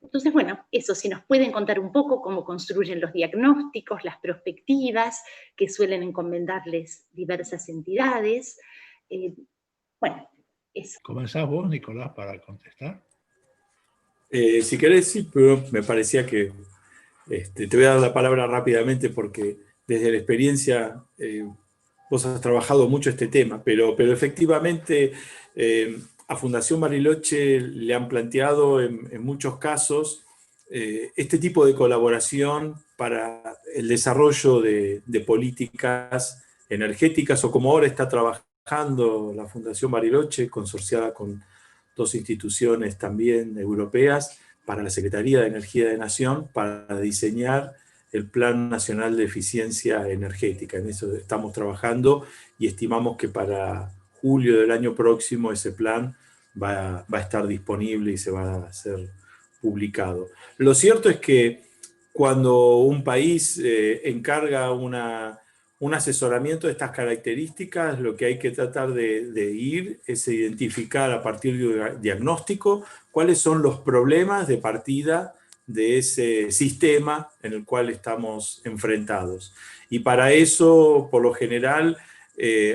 Speaker 2: Entonces, bueno, eso, si nos pueden contar un poco cómo construyen los diagnósticos, las perspectivas que suelen encomendarles diversas entidades. Bueno, eso.
Speaker 5: ¿Comenzás vos, Nicolás, para contestar?
Speaker 4: Si querés, sí, pero me parecía que te voy a dar la palabra rápidamente porque desde la experiencia vos has trabajado mucho este tema, pero efectivamente a Fundación Bariloche le han planteado en muchos casos este tipo de colaboración para el desarrollo de políticas energéticas, o como ahora está trabajando la Fundación Bariloche, consorciada con 2 instituciones también europeas, para la Secretaría de Energía de Nación, para diseñar el Plan Nacional de Eficiencia Energética. En eso estamos trabajando y estimamos que para julio del año próximo ese plan va a estar disponible y se va a ser publicado. Lo cierto es que cuando un país encarga un asesoramiento de estas características, lo que hay que tratar de ir es identificar a partir de un diagnóstico cuáles son los problemas de partida de ese sistema en el cual estamos enfrentados. Y para eso, por lo general,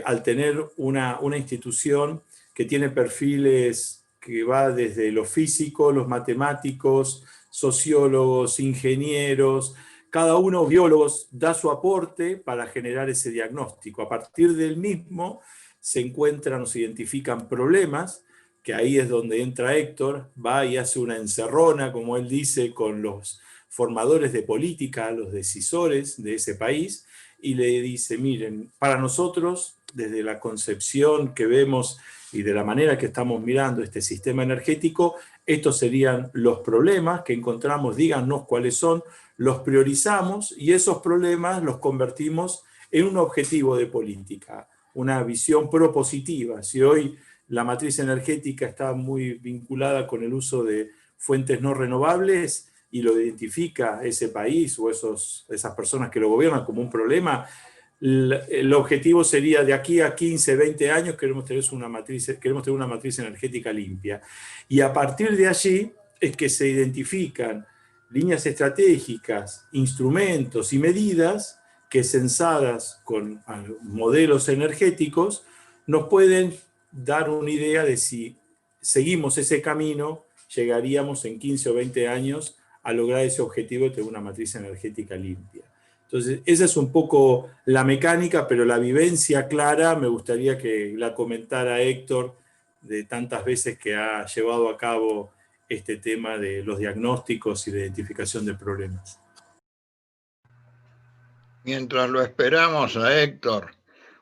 Speaker 4: al tener una institución que tiene perfiles que va desde los físicos, los matemáticos, sociólogos, ingenieros, cada uno, biólogos, da su aporte para generar ese diagnóstico. A partir del mismo se encuentran o se identifican problemas, que ahí es donde entra Héctor, va y hace una encerrona, como él dice, con los formadores de política, los decisores de ese país, y le dice, miren, para nosotros, desde la concepción que vemos y de la manera que estamos mirando este sistema energético, estos serían los problemas que encontramos, díganos cuáles son, los priorizamos y esos problemas los convertimos en un objetivo de política, una visión propositiva. Si hoy la matriz energética está muy vinculada con el uso de fuentes no renovables y lo identifica ese país o esas personas que lo gobiernan como un problema, el objetivo sería de aquí a 15, 20 años queremos tener una matriz energética limpia. Y a partir de allí es que se identifican líneas estratégicas, instrumentos y medidas que, censadas con modelos energéticos, nos pueden dar una idea de si seguimos ese camino, llegaríamos en 15 o 20 años a lograr ese objetivo de tener una matriz energética limpia. Entonces, esa es un poco la mecánica, pero la vivencia clara me gustaría que la comentara Héctor, de tantas veces que ha llevado a cabo este tema de los diagnósticos y de identificación de problemas.
Speaker 3: Mientras lo esperamos a Héctor,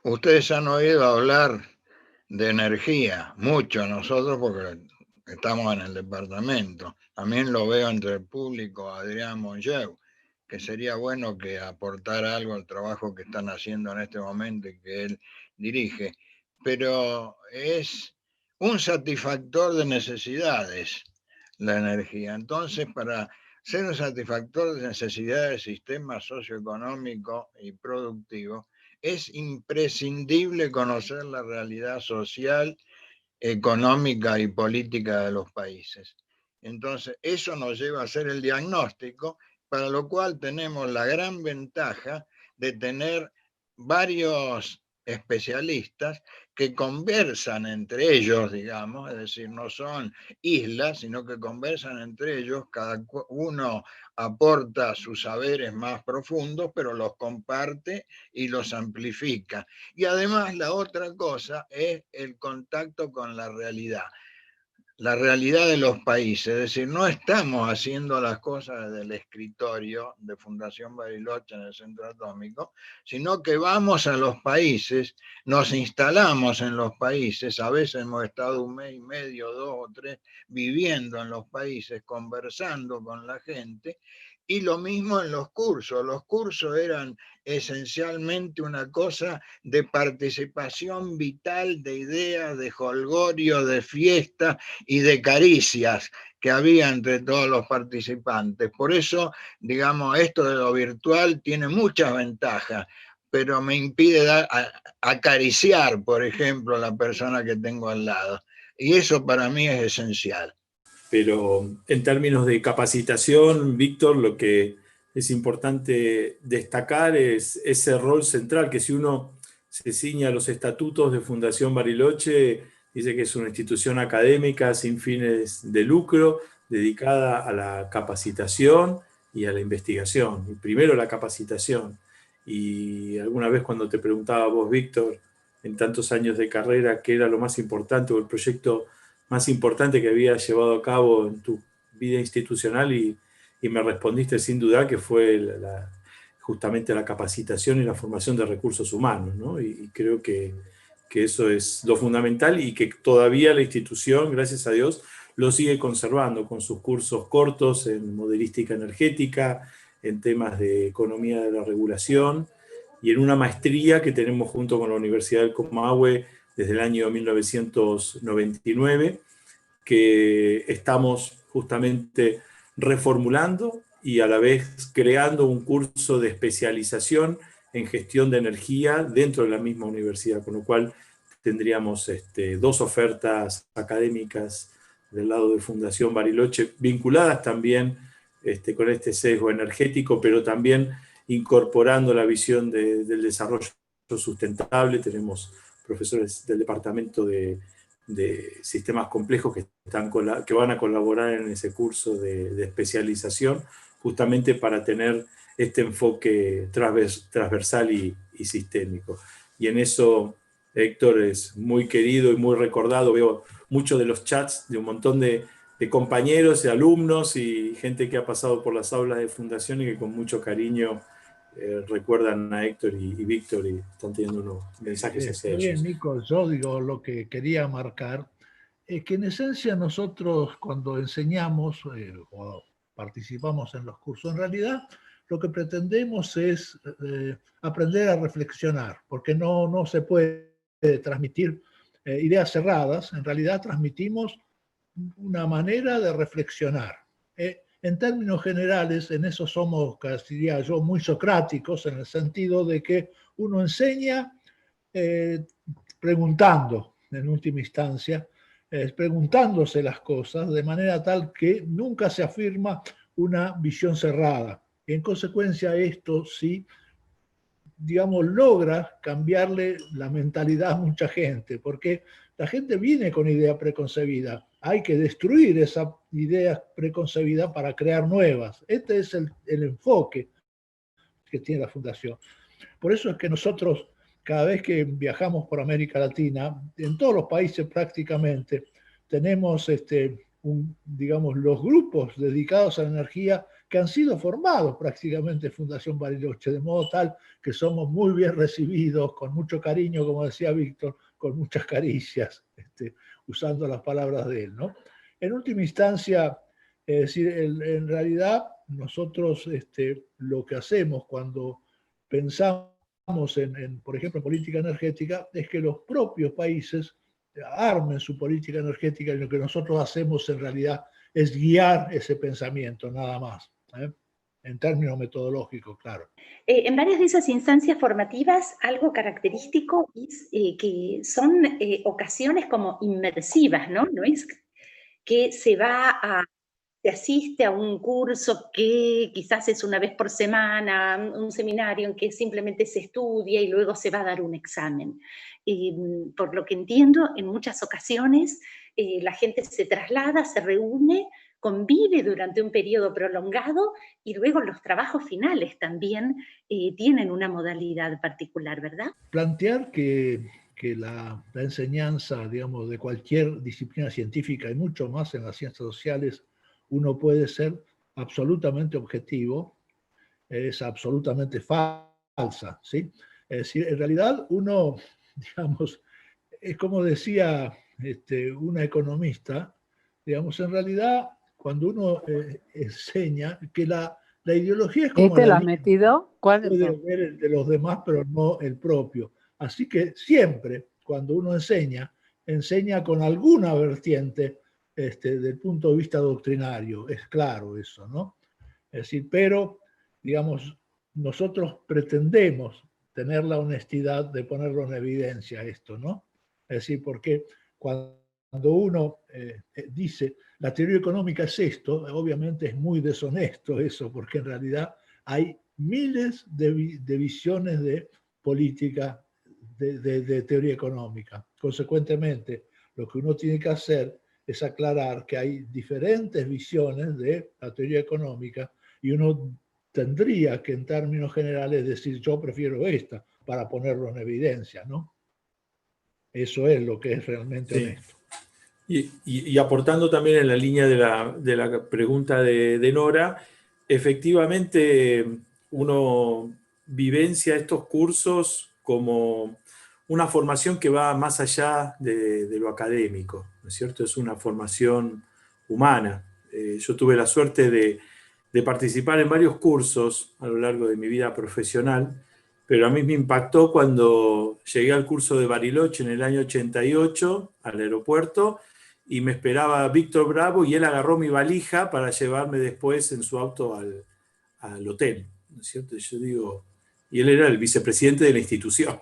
Speaker 3: ustedes han oído hablar de energía, mucho nosotros porque estamos en el departamento. También lo veo entre el público Adrián Monjeu, que sería bueno que aportara algo al trabajo que están haciendo en este momento y que él dirige. Pero es un satisfactor de necesidades la energía. Entonces, para ser un satisfactor de necesidades del sistema socioeconómico y productivo, es imprescindible conocer la realidad social, económica y política de los países. Entonces, eso nos lleva a hacer el diagnóstico, para lo cual tenemos la gran ventaja de tener varios especialistas que conversan entre ellos, digamos, es decir, no son islas, sino que conversan entre ellos, cada uno aporta sus saberes más profundos, pero los comparte y los amplifica. Y además la otra cosa es el contacto con la realidad de los países, es decir, no estamos haciendo las cosas del escritorio de Fundación Bariloche en el Centro Atómico, sino que vamos a los países, nos instalamos en los países, a veces hemos estado 1 mes y medio, 2 o 3, viviendo en los países, conversando con la gente, y lo mismo en los cursos eran esencialmente una cosa de participación vital, de ideas, de jolgorio, de fiesta y de caricias que había entre todos los participantes. Por eso, digamos, esto de lo virtual tiene muchas ventajas, pero me impide acariciar, por ejemplo, a la persona que tengo al lado. Y eso para mí es esencial.
Speaker 4: Pero en términos de capacitación, Víctor, lo que es importante destacar es ese rol central, que si uno se ciña a los estatutos de Fundación Bariloche, dice que es una institución académica sin fines de lucro, dedicada a la capacitación y a la investigación. Y primero la capacitación. Y alguna vez cuando te preguntaba vos, Víctor, en tantos años de carrera, qué era lo más importante o el proyecto más importante que habías llevado a cabo en tu vida institucional, y me respondiste sin duda que fue justamente la capacitación y la formación de recursos humanos, ¿no? Y creo que eso es lo fundamental y que todavía la institución, gracias a Dios, lo sigue conservando con sus cursos cortos en modelística energética, en temas de economía de la regulación y en una maestría que tenemos junto con la Universidad del Comahue desde el año 1999, que estamos justamente reformulando y a la vez creando un curso de especialización en gestión de energía dentro de la misma universidad, con lo cual tendríamos dos ofertas académicas del lado de Fundación Bariloche, vinculadas también con este sesgo energético, pero también incorporando la visión del desarrollo sustentable. Tenemos profesores del departamento de sistemas complejos que van a colaborar en ese curso de especialización, justamente para tener este enfoque transversal y sistémico. Y en eso Héctor es muy querido y muy recordado. Veo muchos de los chats de un montón de compañeros y alumnos y gente que ha pasado por las aulas de Fundación y que con mucho cariño recuerdan a Héctor y Víctor y están teniendo unos mensajes hacia ellos.
Speaker 5: Bien, Nico, yo digo lo que quería marcar es que en esencia nosotros cuando enseñamos o participamos en los cursos, en realidad lo que pretendemos es aprender a reflexionar, porque no se puede transmitir ideas cerradas, en realidad transmitimos una manera de reflexionar. En términos generales, en eso somos, casi diría yo, muy socráticos, en el sentido de que uno enseña preguntando, en última instancia, preguntándose las cosas de manera tal que nunca se afirma una visión cerrada. Y en consecuencia esto sí, digamos, logra cambiarle la mentalidad a mucha gente, porque la gente viene con idea preconcebida. Hay que destruir esa idea preconcebida para crear nuevas. Este es el enfoque que tiene la Fundación. Por eso es que nosotros, cada vez que viajamos por América Latina, en todos los países prácticamente, tenemos digamos, los grupos dedicados a la energía que han sido formados prácticamente en Fundación Bariloche, de modo tal que somos muy bien recibidos, con mucho cariño, como decía Víctor, con muchas caricias, usando las palabras de él, ¿no? En última instancia, es decir, en realidad nosotros lo que hacemos cuando pensamos por ejemplo, en política energética, es que los propios países armen su política energética, y lo que nosotros hacemos en realidad es guiar ese pensamiento, nada más, en términos metodológicos, claro.
Speaker 2: En varias de esas instancias formativas, algo característico es que son ocasiones como inmersivas, ¿no? No es que se asiste a un curso que quizás es una vez por semana, un seminario en que simplemente se estudia y luego se va a dar un examen. Por lo que entiendo, en muchas ocasiones la gente se traslada, se reúne, convive durante un periodo prolongado y luego los trabajos finales también tienen una modalidad particular, ¿verdad?
Speaker 5: Plantear que la enseñanza, digamos, de cualquier disciplina científica y mucho más en las ciencias sociales, uno puede ser absolutamente objetivo, es absolutamente falsa, ¿sí? Es decir, en realidad uno, digamos, es como decía una economista, digamos, en realidad cuando uno enseña que la ideología es como
Speaker 6: ¿Lo ha metido? ¿Cuál?
Speaker 5: Puede ver el de los demás, pero no el propio. Así que siempre, cuando uno enseña con alguna vertiente del punto de vista doctrinario, es claro eso, ¿no? Es decir, pero, digamos, nosotros pretendemos tener la honestidad de ponerlo en evidencia esto, ¿no? Es decir, porque cuando uno dice la teoría económica es esto, obviamente es muy deshonesto eso, porque en realidad hay miles de visiones de política, de teoría económica. Consecuentemente, lo que uno tiene que hacer es aclarar que hay diferentes visiones de la teoría económica y uno tendría que en términos generales decir yo prefiero esta para ponerlo en evidencia, ¿no? Eso es lo que es realmente honesto.
Speaker 4: Y aportando también en la línea de la pregunta de Nora, efectivamente uno vivencia estos cursos como una formación que va más allá de lo académico, ¿no es cierto? Es una formación humana. Yo tuve la suerte de participar en varios cursos a lo largo de mi vida profesional, pero a mí me impactó cuando llegué al curso de Bariloche en el año 88 al aeropuerto y me esperaba Víctor Bravo y él agarró mi valija para llevarme después en su auto al hotel, ¿no es cierto? Y yo digo, y él era el vicepresidente de la institución.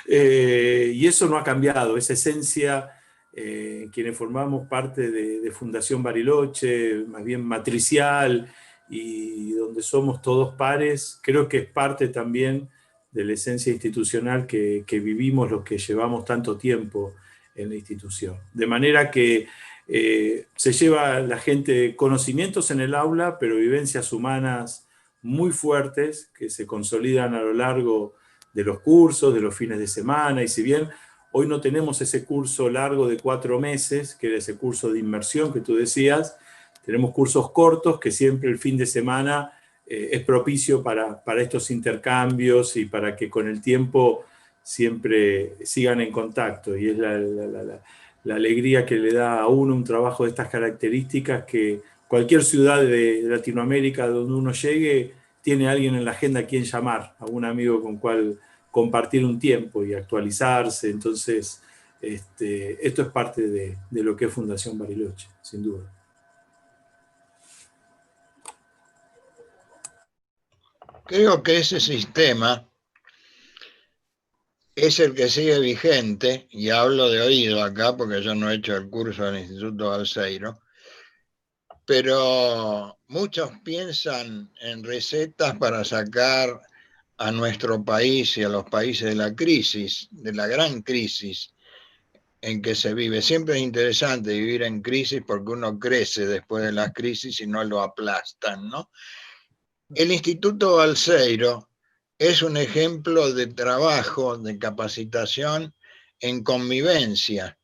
Speaker 4: Y eso no ha cambiado, esa esencia, quienes formamos parte de Fundación Bariloche, más bien matricial, y donde somos todos pares, creo que es parte también de la esencia institucional que vivimos los que llevamos tanto tiempo en la institución. De manera que se lleva la gente conocimientos en el aula, pero vivencias humanas muy fuertes que se consolidan a lo largo de los cursos, de los fines de semana, y si bien hoy no tenemos ese curso largo de 4 meses, que era ese curso de inmersión que tú decías, tenemos cursos cortos que siempre el fin de semana es propicio para estos intercambios y para que con el tiempo siempre sigan en contacto, y es la alegría que le da a uno un trabajo de estas características, que cualquier ciudad de Latinoamérica donde uno llegue tiene a alguien en la agenda a quien llamar, a un amigo con cual compartir un tiempo y actualizarse. Entonces, esto es parte de lo que es Fundación Bariloche, sin duda.
Speaker 3: Creo que ese sistema es el que sigue vigente, y hablo de oído acá porque yo no he hecho el curso del Instituto Balseiro, pero muchos piensan en recetas para sacar a nuestro país y a los países de la crisis, de la gran crisis en que se vive. Siempre es interesante vivir en crisis porque uno crece después de las crisis y no lo aplastan, ¿no? El Instituto Balseiro es un ejemplo de trabajo, de capacitación en convivencia.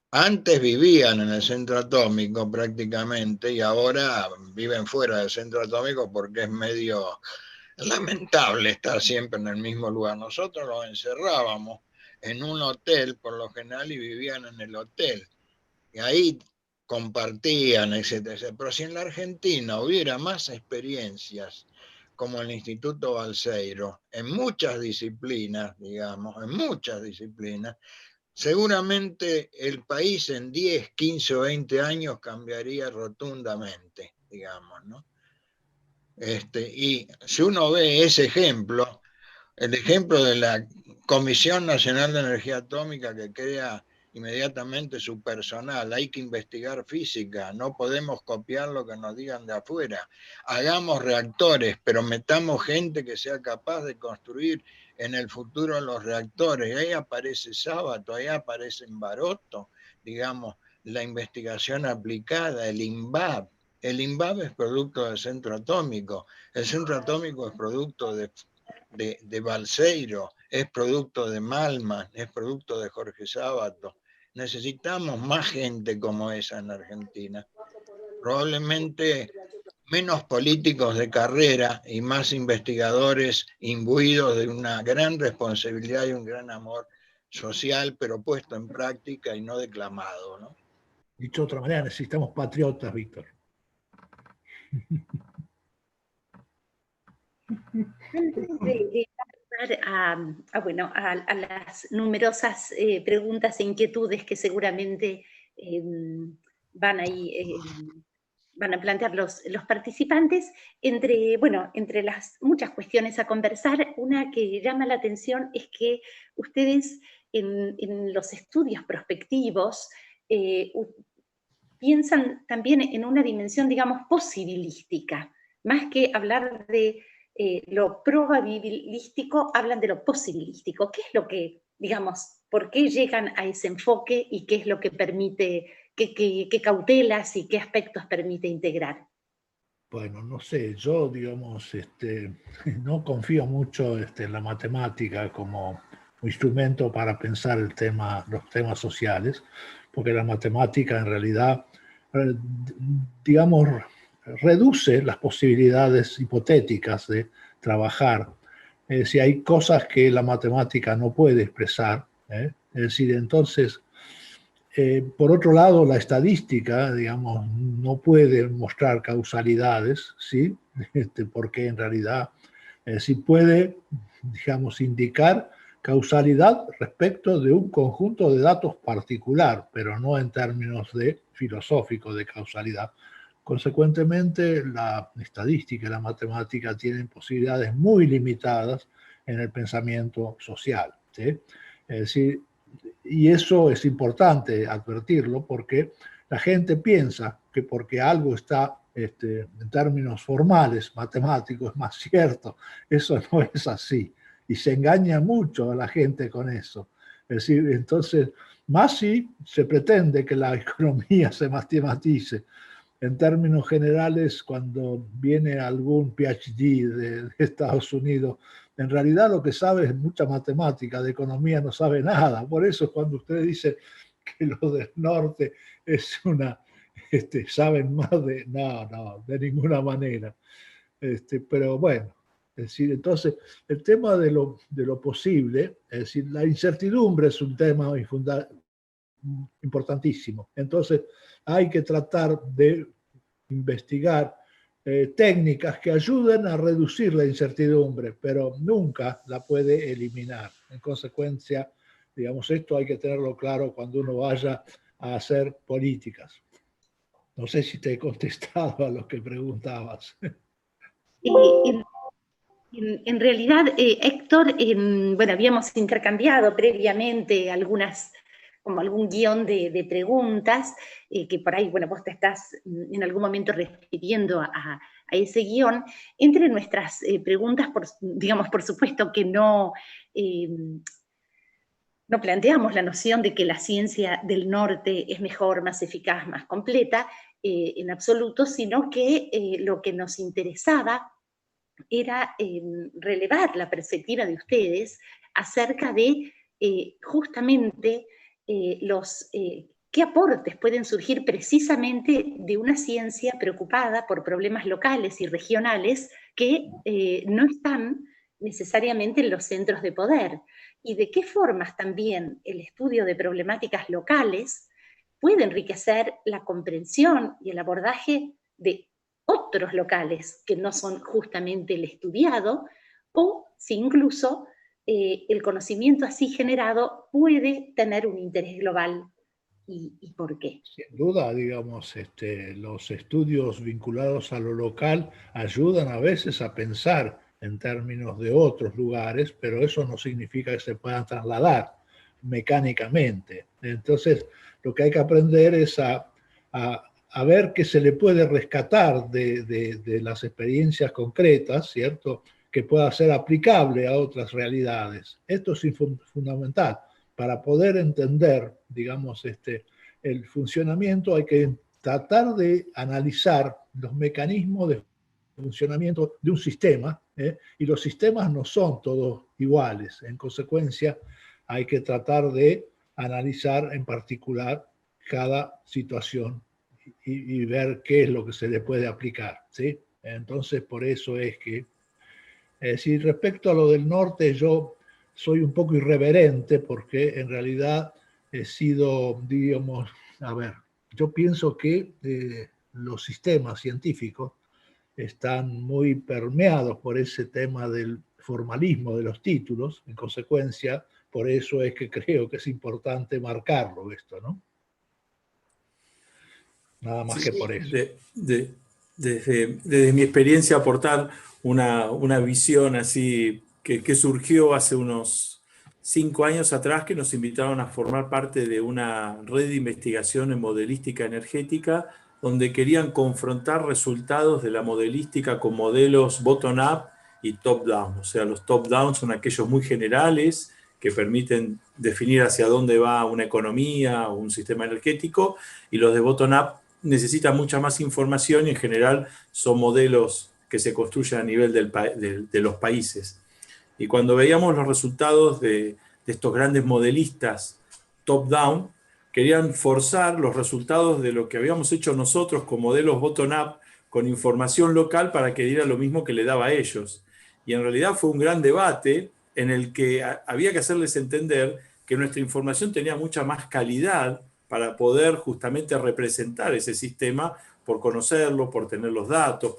Speaker 3: Antes vivían en el centro atómico prácticamente y ahora viven fuera del centro atómico porque es medio lamentable estar siempre en el mismo lugar. Nosotros los encerrábamos en un hotel por lo general y vivían en el hotel. Y ahí compartían, etcétera. Pero si en la Argentina hubiera más experiencias como el Instituto Balseiro, en muchas disciplinas, digamos, en muchas disciplinas, seguramente el país en 10, 15 o 20 años cambiaría rotundamente, digamos, ¿no? Y si uno ve ese ejemplo, el ejemplo de la Comisión Nacional de Energía Atómica que crea inmediatamente su personal, hay que investigar física, no podemos copiar lo que nos digan de afuera, hagamos reactores, pero metamos gente que sea capaz de construir en el futuro los reactores, y ahí aparece Sábato, ahí aparece Baroto, digamos, la investigación aplicada, el INVAP. El INVAP es producto del centro atómico, el centro atómico es producto de Balseiro, es producto de Malman, es producto de Jorge Sábato. Necesitamos más gente como esa en Argentina. Probablemente menos políticos de carrera y más investigadores imbuidos de una gran responsabilidad y un gran amor social, pero puesto en práctica y no declamado, ¿no?
Speaker 5: Dicho de otra manera, necesitamos patriotas, Víctor.
Speaker 2: A las numerosas preguntas e inquietudes que seguramente van a plantear los participantes, entre las muchas cuestiones a conversar, una que llama la atención es que ustedes en los estudios prospectivos piensan también en una dimensión, digamos, posibilística. Más que hablar de lo probabilístico, hablan de lo posibilístico. ¿Qué es lo que, digamos, por qué llegan a ese enfoque y qué es lo que permite, qué cautelas y qué aspectos permite integrar?
Speaker 5: Bueno, no sé, yo, digamos, no confío mucho en la matemática como instrumento para pensar los temas sociales, porque la matemática en realidad, digamos, reduce las posibilidades hipotéticas de trabajar. Si hay cosas que la matemática no puede expresar, es decir, entonces, por otro lado, la estadística, digamos, no puede mostrar causalidades, ¿sí? Porque en realidad sí puede, digamos, indicar causalidad respecto de un conjunto de datos particular, pero no en términos filosóficos de causalidad. Consecuentemente, la estadística y la matemática tienen posibilidades muy limitadas en el pensamiento social, ¿sí? Es decir, y eso es importante advertirlo porque la gente piensa que porque algo está en términos formales, matemáticos, es más cierto. Eso no es así. Y se engaña mucho a la gente con eso. Es decir, entonces, más si se pretende que la economía se matematice. En términos generales, cuando viene algún PhD de Estados Unidos, en realidad lo que sabe es mucha matemática, de economía no sabe nada. Por eso cuando usted dice que los del norte saben más de... No, de ninguna manera. Pero bueno, es decir, entonces el tema de lo posible, es decir, la incertidumbre es un tema importantísimo. Entonces hay que tratar de investigar técnicas que ayuden a reducir la incertidumbre, pero nunca la puede eliminar. En consecuencia, digamos, esto hay que tenerlo claro cuando uno vaya a hacer políticas. No sé si te he contestado a lo que preguntabas.
Speaker 2: En realidad, Héctor, bueno, habíamos intercambiado previamente como algún guión de preguntas, que por ahí, bueno, vos te estás en algún momento refiriendo a ese guión. Entre nuestras preguntas, digamos, por supuesto que no planteamos la noción de que la ciencia del norte es mejor, más eficaz, más completa, en absoluto, sino que lo que nos interesaba era relevar la perspectiva de ustedes acerca de justamente qué aportes pueden surgir precisamente de una ciencia preocupada por problemas locales y regionales que no están necesariamente en los centros de poder, y de qué formas también el estudio de problemáticas locales puede enriquecer la comprensión y el abordaje de otros locales que no son justamente el estudiado, o si incluso el conocimiento así generado puede tener un interés global y por qué.
Speaker 5: Sin duda, digamos, los estudios vinculados a lo local ayudan a veces a pensar en términos de otros lugares, pero eso no significa que se puedan trasladar mecánicamente. Entonces, lo que hay que aprender es a ver qué se le puede rescatar de las experiencias concretas, ¿cierto?, que pueda ser aplicable a otras realidades. Esto es fundamental. Para poder entender, digamos, el funcionamiento, hay que tratar de analizar los mecanismos de funcionamiento de un sistema, y los sistemas no son todos iguales. En consecuencia, hay que tratar de analizar en particular cada situación y ver qué es lo que se le puede aplicar, ¿sí? Entonces, por eso es que, respecto a lo del norte, yo soy un poco irreverente porque en realidad he sido, digamos, yo pienso que los sistemas científicos están muy permeados por ese tema del formalismo de los títulos. En consecuencia, por eso es que creo que es importante marcarlo esto, ¿no? Nada más que por eso.
Speaker 4: Desde mi experiencia, aportar una visión así que surgió hace unos 5 años atrás que nos invitaron a formar parte de una red de investigación en modelística energética, donde querían confrontar resultados de la modelística con modelos bottom-up y top-down. O sea, los top-down son aquellos muy generales que permiten definir hacia dónde va una economía o un sistema energético, y los de bottom-up necesitan mucha más información y en general son modelos que se construyen a nivel de los países. Y cuando veíamos los resultados de estos grandes modelistas top-down, querían forzar los resultados de lo que habíamos hecho nosotros con modelos bottom-up, con información local, para que diera lo mismo que le daba a ellos. Y en realidad fue un gran debate en el que había que hacerles entender que nuestra información tenía mucha más calidad para poder justamente representar ese sistema por conocerlo, por tener los datos,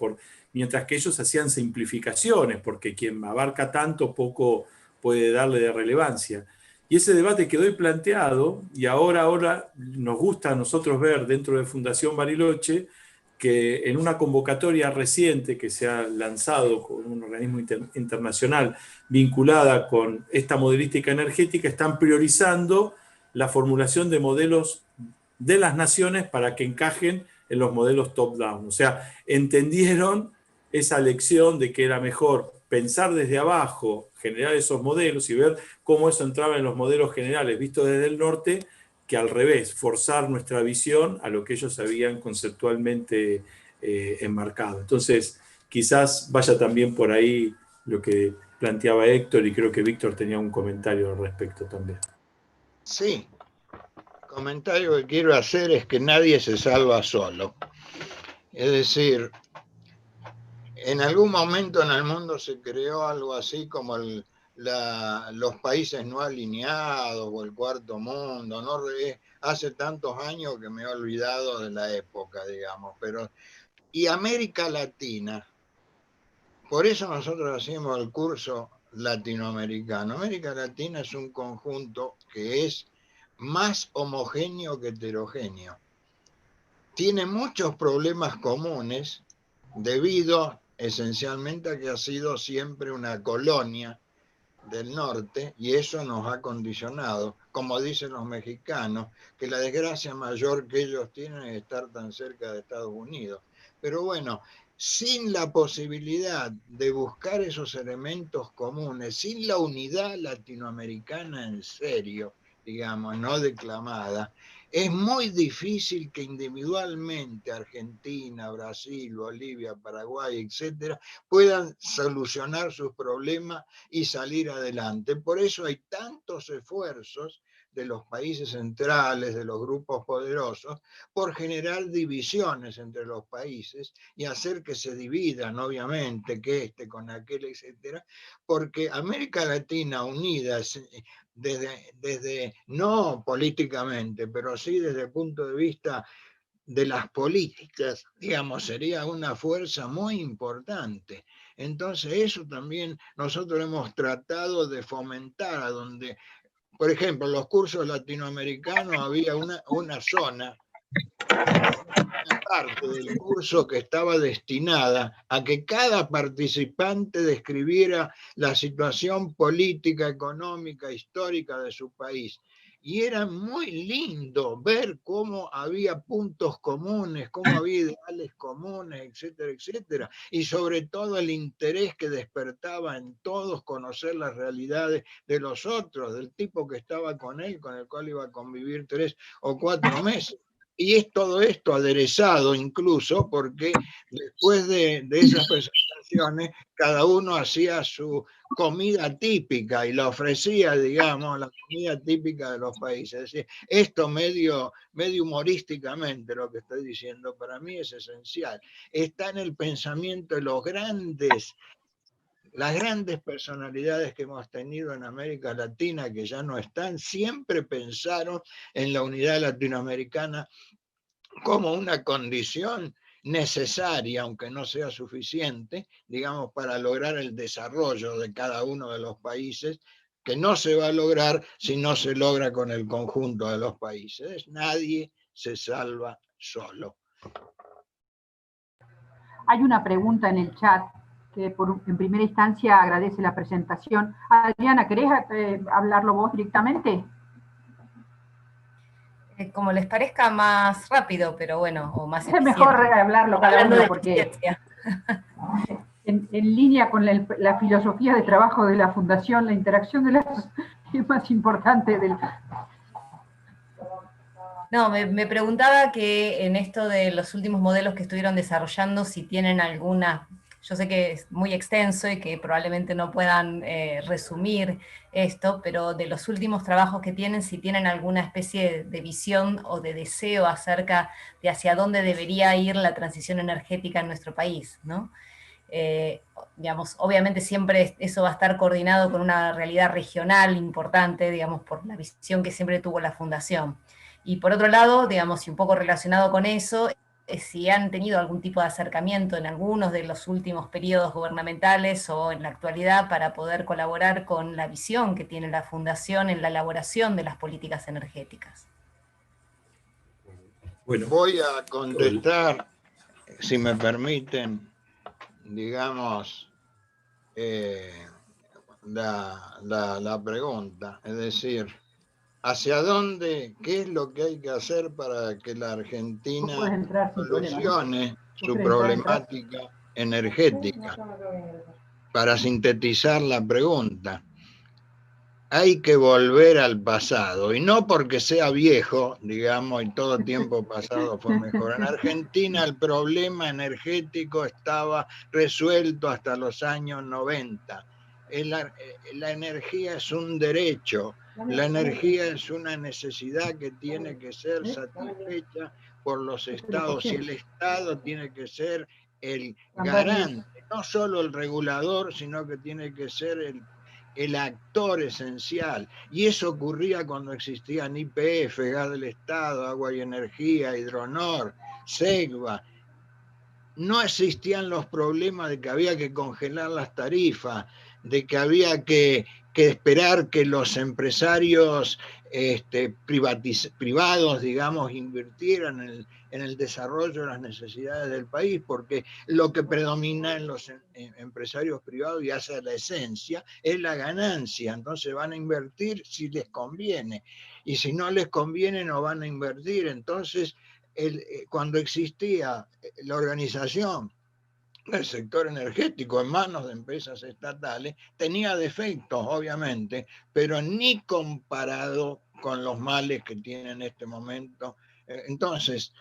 Speaker 4: mientras que ellos hacían simplificaciones, porque quien abarca tanto poco puede darle de relevancia. Y ese debate quedó ahí planteado, y ahora nos gusta a nosotros ver dentro de Fundación Bariloche que en una convocatoria reciente que se ha lanzado con un organismo internacional vinculada con esta modelística energética, están priorizando la formulación de modelos de las naciones para que encajen en los modelos top-down. O sea, entendieron esa lección de que era mejor pensar desde abajo, generar esos modelos y ver cómo eso entraba en los modelos generales vistos desde el norte, que al revés, forzar nuestra visión a lo que ellos habían conceptualmente enmarcado. Entonces, quizás vaya también por ahí lo que planteaba Héctor, y creo que Víctor tenía un comentario al respecto también.
Speaker 3: Sí, el comentario que quiero hacer es que nadie se salva solo. Es decir, en algún momento en el mundo se creó algo así como los países no alineados o el cuarto mundo, ¿no? Hace tantos años que me he olvidado de la época, digamos, y América Latina, por eso nosotros hacemos el curso latinoamericano. América Latina es un conjunto que es más homogéneo que heterogéneo. Tiene muchos problemas comunes debido esencialmente a que ha sido siempre una colonia del norte, y eso nos ha condicionado, como dicen los mexicanos, que la desgracia mayor que ellos tienen es estar tan cerca de Estados Unidos. Pero bueno, sin la posibilidad de buscar esos elementos comunes, sin la unidad latinoamericana en serio, digamos, no declamada, es muy difícil que individualmente Argentina, Brasil, Bolivia, Paraguay, etcétera, puedan solucionar sus problemas y salir adelante. Por eso hay tantos esfuerzos de los países centrales, de los grupos poderosos, por generar divisiones entre los países y hacer que se dividan, obviamente, que este con aquel, etcétera, porque América Latina unida, desde no políticamente, pero sí desde el punto de vista de las políticas, digamos, sería una fuerza muy importante. Entonces eso también nosotros hemos tratado de fomentar, a donde, por ejemplo, en los cursos latinoamericanos había una zona, una parte del curso que estaba destinada a que cada participante describiera la situación política, económica, histórica de su país. Y era muy lindo ver cómo había puntos comunes, cómo había ideales comunes, etcétera, etcétera. Y sobre todo el interés que despertaba en todos conocer las realidades de los otros, del tipo que estaba con él, con el cual iba a convivir 3 o 4 meses. Y es todo esto aderezado incluso porque después de esas presentaciones cada uno hacía su comida típica y la ofrecía, digamos, la comida típica de los países. Es decir, esto medio humorísticamente lo que estoy diciendo para mí es esencial. Está en el pensamiento de las grandes personalidades que hemos tenido en América Latina, que ya no están, siempre pensaron en la unidad latinoamericana como una condición necesaria, aunque no sea suficiente, digamos, para lograr el desarrollo de cada uno de los países, que no se va a lograr si no se logra con el conjunto de los países. Nadie se salva solo.
Speaker 1: Hay una pregunta en el chat que en primera instancia agradece la presentación. Adriana, ¿querés hablarlo vos directamente?
Speaker 6: Como les parezca más rápido, pero bueno, o más eficiente.
Speaker 1: Es mejor hablarlo cada uno porque
Speaker 6: eficiencia.
Speaker 1: en línea con la filosofía de trabajo de la Fundación, la interacción de las es más importante del...
Speaker 6: No, me preguntaba que en esto de los últimos modelos que estuvieron desarrollando, si tienen alguna, yo sé que es muy extenso y que probablemente no puedan resumir esto, pero de los últimos trabajos que tienen, si tienen alguna especie de visión o de deseo acerca de hacia dónde debería ir la transición energética en nuestro país, ¿no? Digamos, obviamente siempre eso va a estar coordinado con una realidad regional importante, digamos, por la visión que siempre tuvo la Fundación. Y por otro lado, digamos, y un poco relacionado con eso, si han tenido algún tipo de acercamiento en algunos de los últimos periodos gubernamentales o en la actualidad para poder colaborar con la visión que tiene la Fundación en la elaboración de las políticas energéticas.
Speaker 3: Bueno, voy a contestar, si me permiten, digamos, la pregunta, es decir, ¿hacia dónde, qué es lo que hay que hacer para que la Argentina solucione su problemática energética? Para sintetizar la pregunta, hay que volver al pasado, y no porque sea viejo, digamos, y todo tiempo pasado fue mejor. En Argentina el problema energético estaba resuelto hasta los años 90. La energía es un derecho, la energía es una necesidad que tiene que ser satisfecha por los estados, y el Estado tiene que ser el garante, no solo el regulador, sino que tiene que ser el actor esencial. Y eso ocurría cuando existían YPF, Gas del Estado, Agua y Energía, Hidronor, SEGVA. No existían los problemas de que había que congelar las tarifas, de que había que esperar que los empresarios privados, digamos, invirtieran en el desarrollo de las necesidades del país, porque lo que predomina en los empresarios privados, y hace la esencia, es la ganancia. Entonces van a invertir si les conviene, y si no les conviene no van a invertir. Entonces, cuando existía la organización del sector energético en manos de empresas estatales, tenía defectos, obviamente, pero ni comparado con los males que tiene en este momento. Entonces,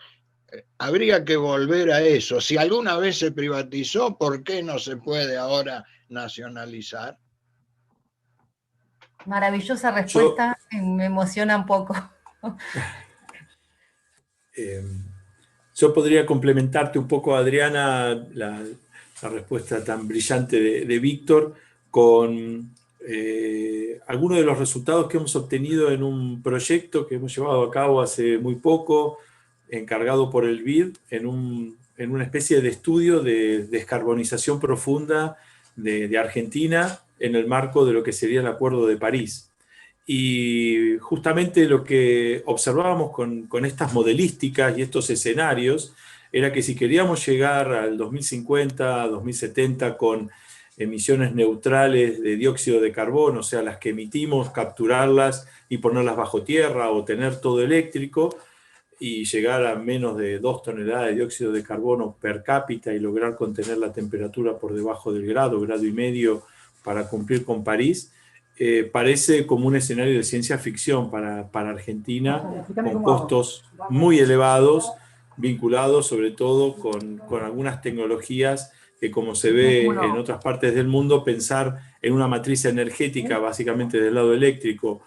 Speaker 3: habría que volver a eso. Si alguna vez se privatizó, ¿por qué no se puede ahora nacionalizar?
Speaker 6: Maravillosa respuesta, me emociona un poco.
Speaker 4: Yo podría complementarte un poco, Adriana, la respuesta tan brillante de Víctor con algunos de los resultados que hemos obtenido en un proyecto que hemos llevado a cabo hace muy poco, encargado por el BID, en una especie de estudio de descarbonización profunda de Argentina en el marco de lo que sería el Acuerdo de París. Y justamente lo que observábamos con estas modelísticas y estos escenarios era que si queríamos llegar al 2050, 2070 con emisiones neutrales de dióxido de carbono, o sea, las que emitimos, capturarlas y ponerlas bajo tierra o tener todo eléctrico, y llegar a menos de 2 toneladas de dióxido de carbono per cápita y lograr contener la temperatura por debajo del grado y medio para cumplir con París, parece como un escenario de ciencia ficción para Argentina, con costos muy elevados, vinculados sobre todo con algunas tecnologías que, como se ve en otras partes del mundo, pensar en una matriz energética básicamente del lado eléctrico,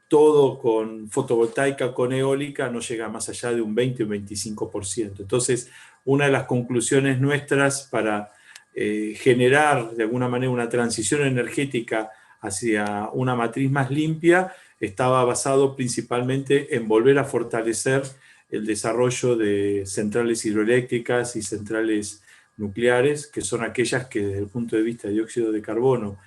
Speaker 4: todo con fotovoltaica, con eólica, no llega más allá de un 20 o 25%. Entonces, una de las conclusiones nuestras para generar de alguna manera una transición energética hacia una matriz más limpia estaba basado principalmente en volver a fortalecer el desarrollo de centrales hidroeléctricas y centrales nucleares, que son aquellas que desde el punto de vista de dióxido de carbono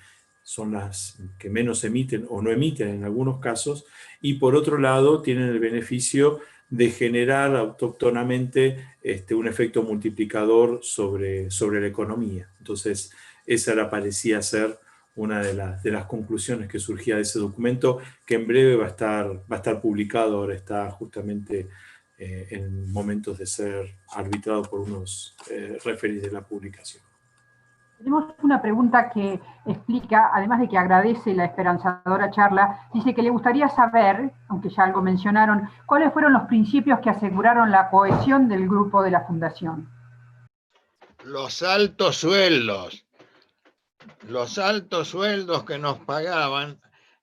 Speaker 4: son las que menos emiten o no emiten en algunos casos, y por otro lado tienen el beneficio de generar autóctonamente un efecto multiplicador sobre la economía. Entonces, esa parecía ser una de las conclusiones que surgía de ese documento, que en breve va a estar publicado, ahora está justamente en momentos de ser arbitrado por unos referees de la publicación.
Speaker 1: Tenemos una pregunta que explica, además de que agradece la esperanzadora charla, dice que le gustaría saber, aunque ya algo mencionaron, cuáles fueron los principios que aseguraron la cohesión del grupo de la Fundación.
Speaker 3: Los altos sueldos. Los altos sueldos que nos pagaban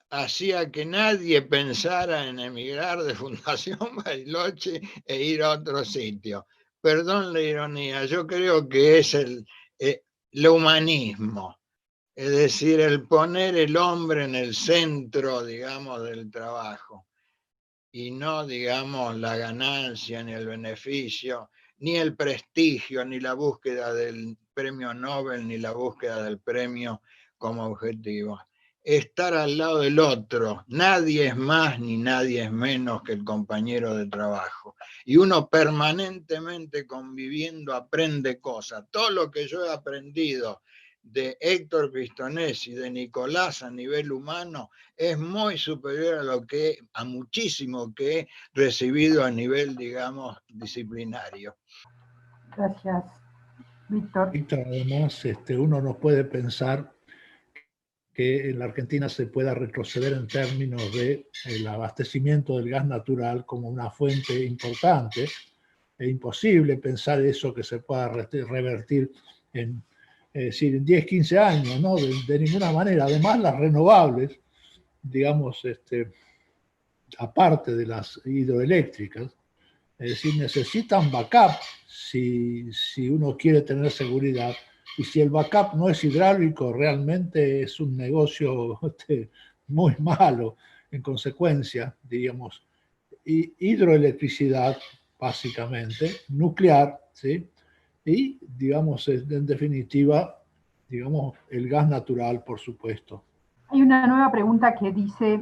Speaker 3: hacía que nadie pensara en emigrar de Fundación Bariloche e ir a otro sitio. Perdón la ironía, yo creo que es el humanismo, es decir, el poner el hombre en el centro, digamos, del trabajo, y no, digamos, la ganancia, ni el beneficio, ni el prestigio, ni la búsqueda del premio Nobel, ni la búsqueda del premio como objetivo. Estar al lado del otro, nadie es más ni nadie es menos que el compañero de trabajo. Y uno permanentemente conviviendo aprende cosas. Todo lo que yo he aprendido de Héctor Pistonés y de Nicolás a nivel humano es muy superior a muchísimo que he recibido a nivel, digamos, disciplinario.
Speaker 1: Gracias, Víctor.
Speaker 5: Víctor, además, uno no puede pensar que en la Argentina se pueda retroceder en términos de el abastecimiento del gas natural como una fuente importante. Es imposible pensar eso que se pueda revertir en 10, 15 años, ¿no? De ninguna manera. Además, las renovables, digamos, aparte de las hidroeléctricas, es decir, necesitan backup si uno quiere tener seguridad. Y si el backup no es hidráulico, realmente es un negocio muy malo. En consecuencia, digamos, hidroelectricidad, básicamente, nuclear, ¿sí? Y, digamos, en definitiva, digamos, el gas natural, por supuesto.
Speaker 1: Hay una nueva pregunta que dice,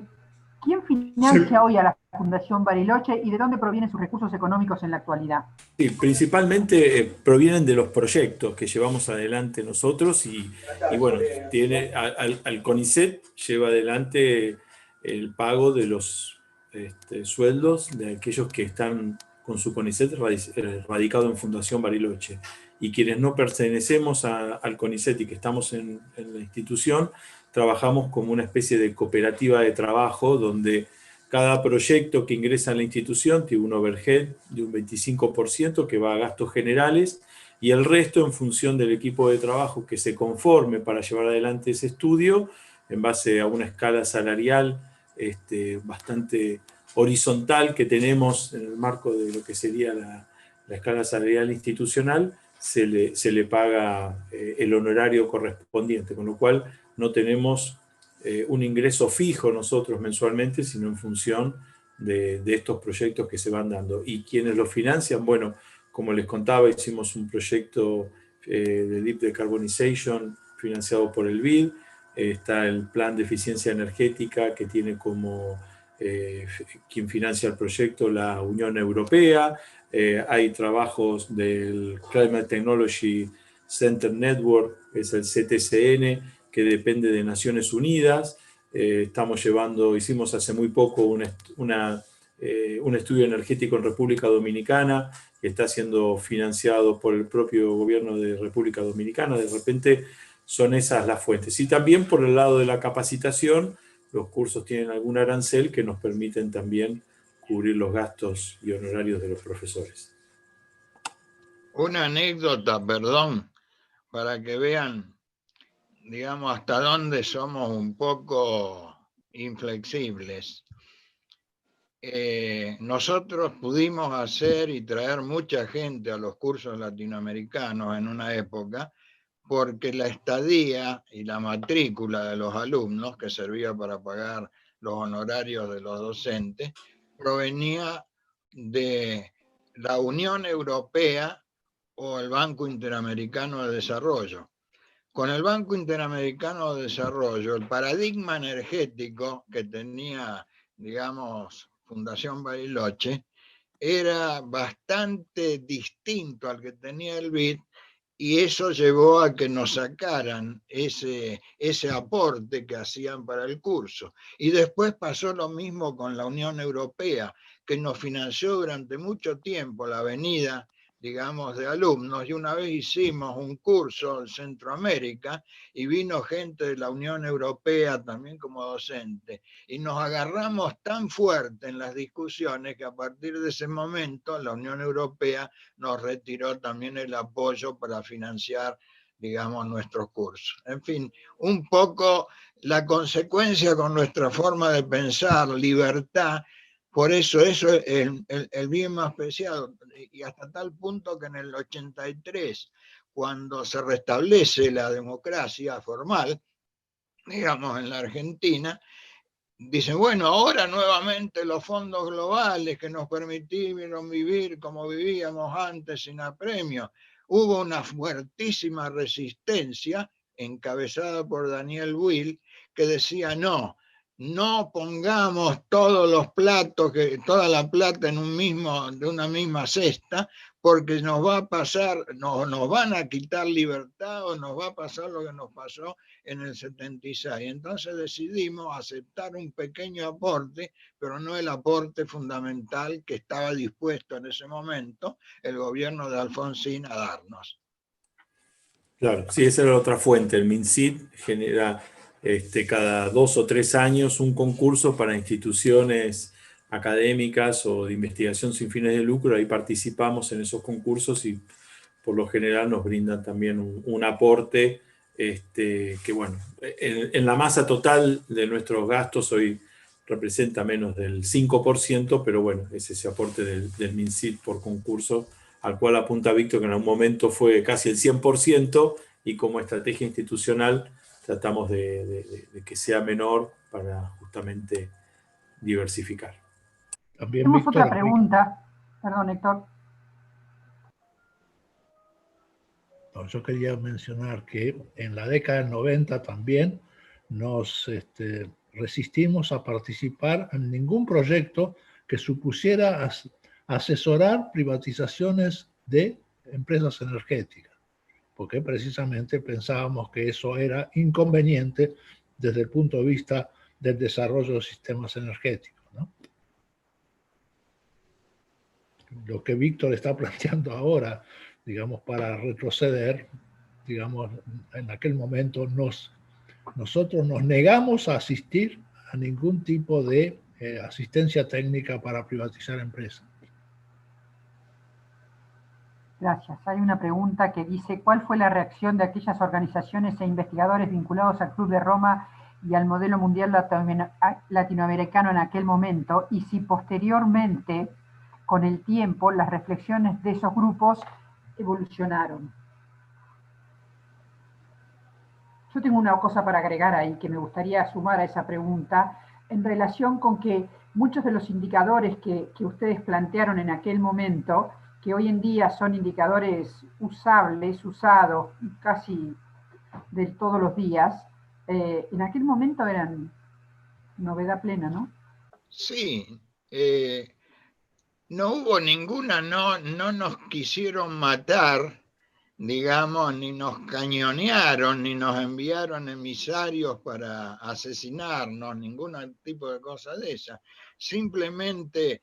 Speaker 1: ¿quién financia hoy a la Fundación Bariloche y de dónde provienen sus recursos económicos en la actualidad?
Speaker 4: Sí, principalmente provienen de los proyectos que llevamos adelante nosotros y bueno, al CONICET lleva adelante el pago de los sueldos de aquellos que están con su CONICET radicado en Fundación Bariloche. Y quienes no pertenecemos al CONICET y que estamos en la institución, trabajamos como una especie de cooperativa de trabajo donde cada proyecto que ingresa en la institución tiene un overhead de un 25% que va a gastos generales y el resto en función del equipo de trabajo que se conforme para llevar adelante ese estudio en base a una escala salarial bastante horizontal que tenemos en el marco de lo que sería la escala salarial institucional, se le paga el honorario correspondiente, con lo cual no tenemos un ingreso fijo nosotros mensualmente, sino en función de estos proyectos que se van dando. ¿Y quiénes los financian? Bueno, como les contaba, hicimos un proyecto de Deep Decarbonization financiado por el BID, está el plan de eficiencia energética que tiene como quien financia el proyecto la Unión Europea, hay trabajos del Climate Technology Center Network, es el CTCN, que depende de Naciones Unidas. Hicimos hace muy poco un estudio energético en República Dominicana, que está siendo financiado por el propio gobierno de República Dominicana. De repente son esas las fuentes. Y también por el lado de la capacitación, los cursos tienen algún arancel que nos permiten también cubrir los gastos y honorarios de los profesores.
Speaker 3: Una anécdota, perdón, para que vean, digamos, hasta dónde somos un poco inflexibles. Nosotros pudimos hacer y traer mucha gente a los cursos latinoamericanos en una época porque la estadía y la matrícula de los alumnos, que servía para pagar los honorarios de los docentes, provenía de la Unión Europea o el Banco Interamericano de Desarrollo. Con el Banco Interamericano de Desarrollo, el paradigma energético que tenía, digamos, Fundación Bariloche, era bastante distinto al que tenía el BID, y eso llevó a que nos sacaran ese aporte que hacían para el curso. Y después pasó lo mismo con la Unión Europea, que nos financió durante mucho tiempo la venida, digamos, de alumnos, y una vez hicimos un curso en Centroamérica y vino gente de la Unión Europea también como docente, y nos agarramos tan fuerte en las discusiones que a partir de ese momento la Unión Europea nos retiró también el apoyo para financiar, digamos, nuestros cursos. En fin, un poco la consecuencia con nuestra forma de pensar, libertad. Por eso es el bien más preciado, y hasta tal punto que en el 83, cuando se restablece la democracia formal, digamos, en la Argentina, dicen, bueno, ahora nuevamente los fondos globales que nos permitieron vivir como vivíamos antes sin apremio. Hubo una fuertísima resistencia encabezada por Daniel Will, que decía, no pongamos todos los platos, toda la plata en de una misma cesta, porque nos va a pasar, nos van a quitar libertad, o nos va a pasar lo que nos pasó en el 76. Entonces decidimos aceptar un pequeño aporte, pero no el aporte fundamental que estaba dispuesto en ese momento el gobierno de Alfonsín a darnos.
Speaker 4: Claro, sí, esa era otra fuente. El MinSIT genera cada 2 o 3 años un concurso para instituciones académicas o de investigación sin fines de lucro. Ahí participamos en esos concursos y por lo general nos brindan también un aporte que, bueno, en la masa total de nuestros gastos hoy representa menos del 5%, pero bueno, es ese aporte del MinSIT por concurso, al cual apunta Víctor, que en algún momento fue casi el 100%, y como estrategia institucional tratamos de que sea menor para justamente diversificar.
Speaker 5: También,
Speaker 1: tenemos
Speaker 5: Víctor,
Speaker 1: otra pregunta. Perdón, Héctor.
Speaker 5: No, yo quería mencionar que en la década del 90 también nos resistimos a participar en ningún proyecto que supusiera asesorar privatizaciones de empresas energéticas, porque precisamente pensábamos que eso era inconveniente desde el punto de vista del desarrollo de sistemas energéticos, ¿no? Lo que Víctor está planteando ahora, digamos, para retroceder, digamos, en aquel momento nosotros nos negamos a asistir a ningún tipo de asistencia técnica para privatizar empresas.
Speaker 1: Gracias. Hay una pregunta que dice, ¿cuál fue la reacción de aquellas organizaciones e investigadores vinculados al Club de Roma y al modelo mundial latinoamericano en aquel momento? Y si posteriormente, con el tiempo, las reflexiones de esos grupos evolucionaron. Yo tengo una cosa para agregar ahí que me gustaría sumar a esa pregunta en relación con que muchos de los indicadores que ustedes plantearon en aquel momento, que hoy en día son indicadores usables, usados casi de todos los días, en aquel momento eran novedad plena, ¿no?
Speaker 3: Sí, no hubo ninguna, no nos quisieron matar, digamos, ni nos cañonearon, ni nos enviaron emisarios para asesinarnos, ningún tipo de cosa de esa. Simplemente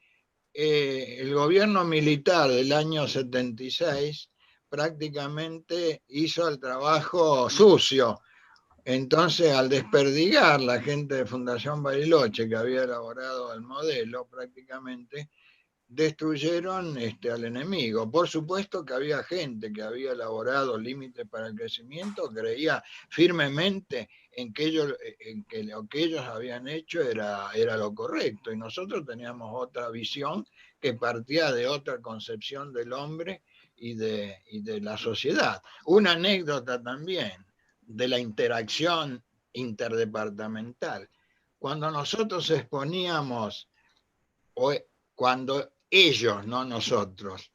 Speaker 3: el gobierno militar del año 76 prácticamente hizo el trabajo sucio. Entonces, al desperdigar la gente de Fundación Bariloche, que había elaborado el modelo prácticamente, destruyeron al enemigo. Por supuesto que había gente que había elaborado límites para el crecimiento, creía firmemente en que lo que ellos habían hecho era lo correcto, y nosotros teníamos otra visión que partía de otra concepción del hombre y de la sociedad. Una anécdota también de la interacción interdepartamental. Cuando nosotros exponíamos, cuando ellos, no nosotros,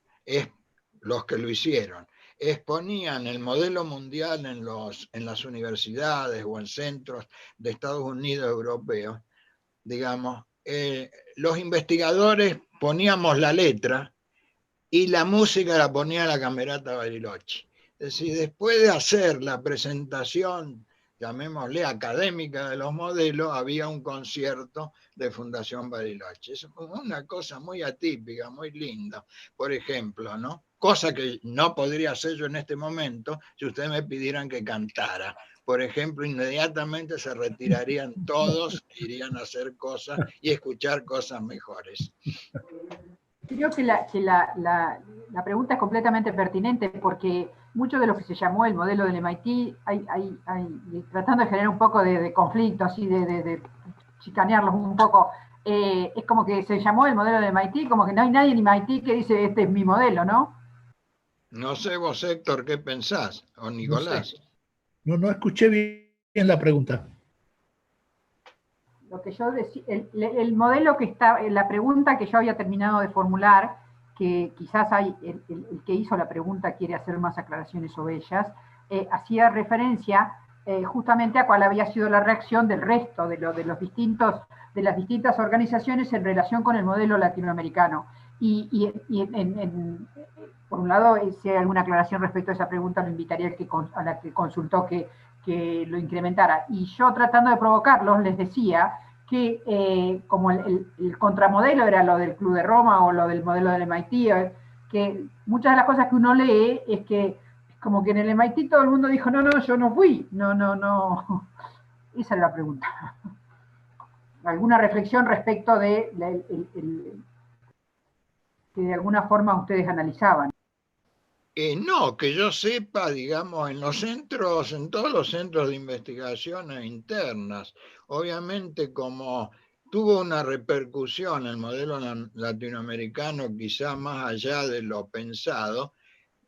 Speaker 3: los que lo hicieron, exponían el modelo mundial en las universidades o en centros de Estados Unidos europeos, digamos, los investigadores poníamos la letra y la música la ponía la Camerata Bariloche. Es decir, después de hacer la presentación, llamémosle académica de los modelos, había un concierto de Fundación Bariloche. Es una cosa muy atípica, muy linda, por ejemplo, ¿no? Cosa que no podría hacer yo en este momento si ustedes me pidieran que cantara. Por ejemplo, inmediatamente se retirarían todos, irían a hacer cosas y escuchar cosas mejores.
Speaker 1: Creo que la pregunta es completamente pertinente porque mucho de lo que se llamó el modelo del MIT, tratando de generar un poco de conflicto, así de chicanearlos un poco, es como que se llamó el modelo del MIT, como que no hay nadie en MIT que dice este es mi modelo, ¿no?
Speaker 3: No sé vos, Héctor, ¿qué pensás? O Nicolás.
Speaker 5: No escuché bien la pregunta.
Speaker 1: Lo que yo decía, el modelo que está, la pregunta que yo había terminado de formular, que quizás el que hizo la pregunta quiere hacer más aclaraciones sobre ellas, hacía referencia justamente a cuál había sido la reacción del resto de las distintas organizaciones en relación con el modelo latinoamericano. Por un lado, si hay alguna aclaración respecto a esa pregunta, lo invitaría a la que consultó que lo incrementara. Y yo, tratando de provocarlos, les decía que como el contramodelo era lo del Club de Roma o lo del modelo del MIT, que muchas de las cosas que uno lee es que como que en el MIT todo el mundo dijo, no, yo no fui, no. Esa es la pregunta. ¿Alguna reflexión respecto de que de alguna forma ustedes analizaban?
Speaker 3: No, que yo sepa, digamos, en todos los centros de investigaciones internas, obviamente como tuvo una repercusión el modelo latinoamericano quizá más allá de lo pensado,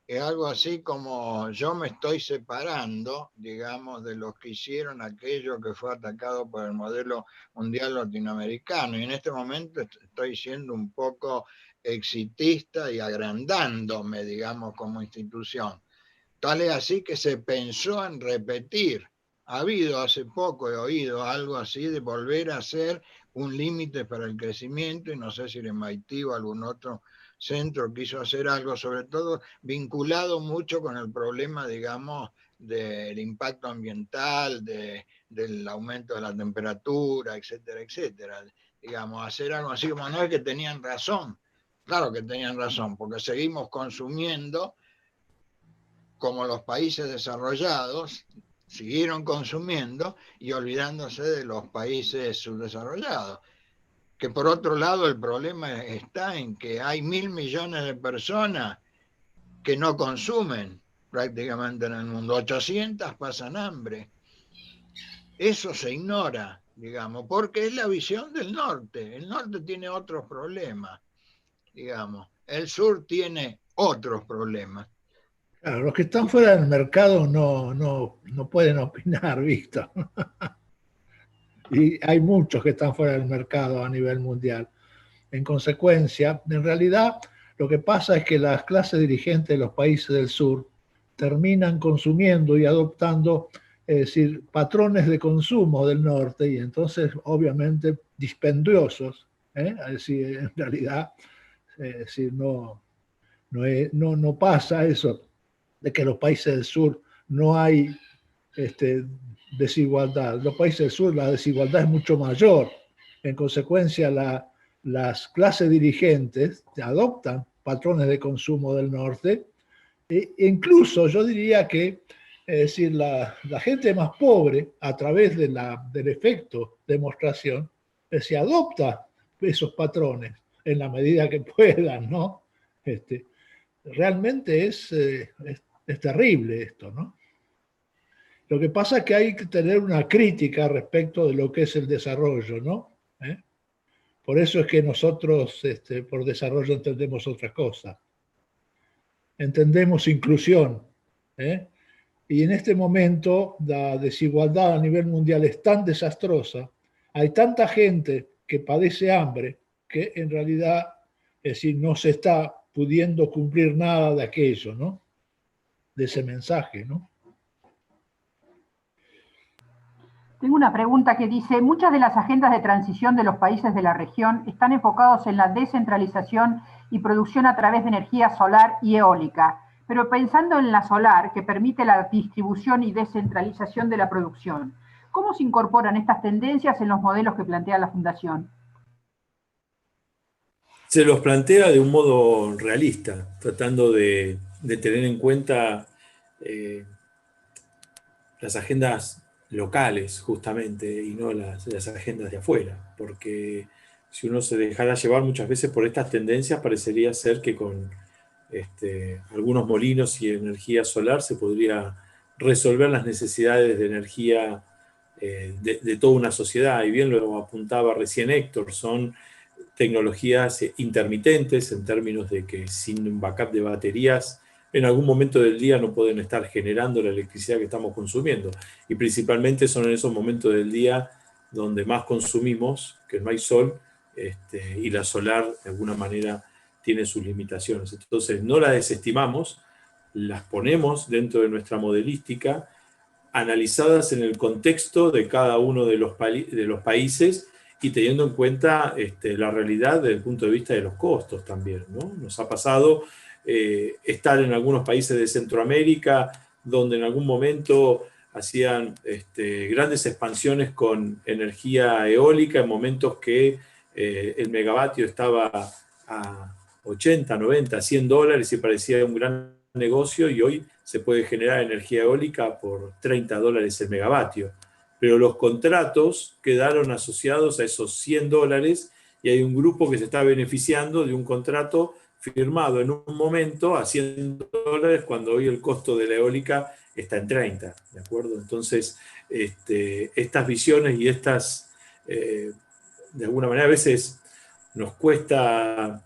Speaker 3: es algo así como yo me estoy separando, digamos, de los que hicieron aquello que fue atacado por el modelo mundial latinoamericano, y en este momento estoy siendo un poco exitista y agrandándome, digamos, como institución. Tal es así que se pensó en repetir. Ha habido hace poco, he oído algo así de volver a hacer un límite para el crecimiento, y no sé si el MIT o algún otro centro quiso hacer algo, sobre todo vinculado mucho con el problema, digamos, del impacto ambiental, del aumento de la temperatura, etcétera, etcétera. Digamos, hacer algo así como no es que tenían razón. Claro que tenían razón, porque seguimos consumiendo como los países desarrollados siguieron consumiendo y olvidándose de los países subdesarrollados. Que por otro lado el problema está en que hay 1.000 millones de personas que no consumen prácticamente en el mundo. 800 pasan hambre. Eso se ignora, digamos, porque es la visión del norte. El norte tiene otros problemas, digamos. El sur tiene otros problemas.
Speaker 5: Claro, los que están fuera del mercado no pueden opinar, Víctor. Y hay muchos que están fuera del mercado a nivel mundial. En consecuencia, en realidad, lo que pasa es que las clases dirigentes de los países del sur terminan consumiendo y adoptando, es decir, patrones de consumo del norte, y entonces, obviamente, dispendiosos. Es decir, en realidad, es decir, no pasa eso de que en los países del sur no hay desigualdad. En los países del sur la desigualdad es mucho mayor. En consecuencia, las clases dirigentes adoptan patrones de consumo del norte. E incluso yo diría que, es decir, la gente más pobre, a través del efecto demostración, se adopta esos patrones en la medida que puedan, ¿no? Realmente es terrible esto, ¿no? Lo que pasa es que hay que tener una crítica respecto de lo que es el desarrollo, ¿no? Por eso es que nosotros, por desarrollo, entendemos otra cosa. Entendemos inclusión. Y en este momento la desigualdad a nivel mundial es tan desastrosa, hay tanta gente que padece hambre, que en realidad, es decir, no se está pudiendo cumplir nada de aquello, ¿no? De ese mensaje, ¿no?
Speaker 1: Tengo una pregunta que dice, muchas de las agendas de transición de los países de la región están enfocados en la descentralización y producción a través de energía solar y eólica, pero pensando en la solar, que permite la distribución y descentralización de la producción, ¿cómo se incorporan estas tendencias en los modelos que plantea la Fundación?
Speaker 4: Se los plantea de un modo realista, tratando de tener en cuenta las agendas locales, justamente, y no las agendas de afuera, porque si uno se dejara llevar muchas veces por estas tendencias, parecería ser que con algunos molinos y energía solar se podría resolver las necesidades de energía de toda una sociedad, y bien lo apuntaba recién Héctor, son tecnologías intermitentes en términos de que sin un backup de baterías en algún momento del día no pueden estar generando la electricidad que estamos consumiendo. Y principalmente son en esos momentos del día donde más consumimos, que no hay sol, y la solar de alguna manera tiene sus limitaciones. Entonces no la desestimamos, las ponemos dentro de nuestra modelística, analizadas en el contexto de cada uno de los países y teniendo en cuenta la realidad desde el punto de vista de los costos también, ¿no? Nos ha pasado estar en algunos países de Centroamérica donde en algún momento hacían grandes expansiones con energía eólica en momentos que el megavatio estaba a 80, 90, 100 dólares y parecía un gran negocio, y hoy se puede generar energía eólica por 30 dólares el megavatio. Pero los contratos quedaron asociados a esos 100 dólares y hay un grupo que se está beneficiando de un contrato firmado en un momento a 100 dólares cuando hoy el costo de la eólica está en 30, ¿de acuerdo? Entonces, estas visiones y estas, de alguna manera, a veces nos cuesta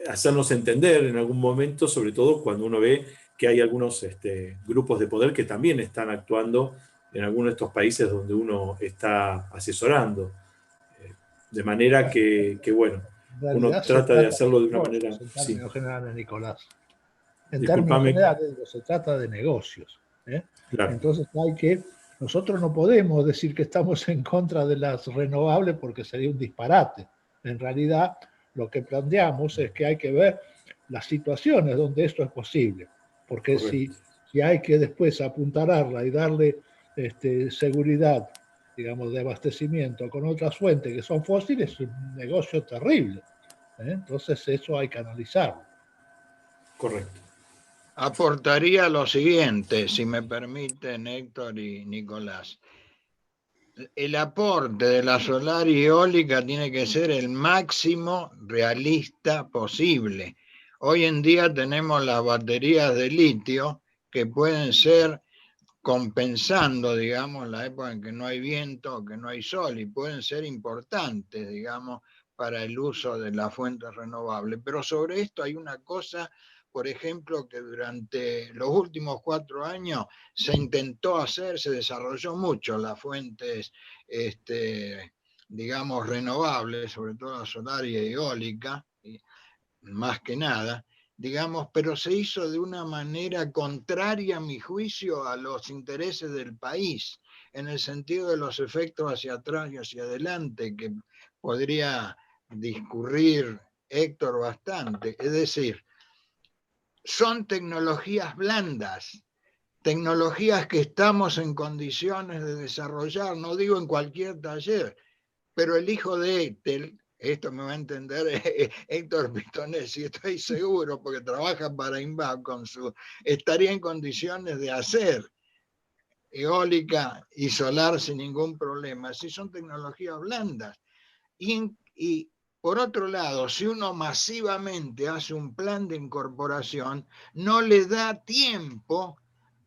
Speaker 4: hacernos entender en algún momento, sobre todo cuando uno ve que hay algunos grupos de poder que también están actuando en algunos de estos países donde uno está asesorando. De manera que bueno, uno trata de hacerlo de una manera...
Speaker 5: En términos generales, Nicolás. En
Speaker 4: Disculpame.
Speaker 5: términos generales, se trata de negocios.
Speaker 4: Claro.
Speaker 5: Entonces nosotros no podemos decir que estamos en contra de las renovables porque sería un disparate. En realidad, lo que planteamos es que hay que ver las situaciones donde esto es posible. Porque si hay que después apuntalarla y darle seguridad, digamos, de abastecimiento con otras fuentes que son fósiles, es un negocio terrible. Entonces eso hay que analizarlo.
Speaker 4: Correcto.
Speaker 3: Aportaría lo siguiente, si me permiten, Héctor y Nicolás. El aporte de la solar y eólica tiene que ser el máximo realista posible. Hoy en día tenemos las baterías de litio que pueden ser compensando, digamos, la época en que no hay viento, que no hay sol, y pueden ser importantes, digamos, para el uso de las fuentes renovables. Pero sobre esto hay una cosa, por ejemplo, que durante los últimos 4 años se intentó hacer, se desarrolló mucho las fuentes, digamos, renovables, sobre todo la solar y eólica, más que nada, digamos, pero se hizo de una manera contraria, a mi juicio, a los intereses del país, en el sentido de los efectos hacia atrás y hacia adelante, que podría discurrir Héctor bastante. Es decir, son tecnologías blandas, tecnologías que estamos en condiciones de desarrollar, no digo en cualquier taller, pero el hijo de Ethel, esto me va a entender Héctor Pitonesi, estoy seguro, porque trabaja para INVAP estaría en condiciones de hacer eólica y solar sin ningún problema. Si son tecnologías blandas. Y por otro lado, si uno masivamente hace un plan de incorporación, no le da tiempo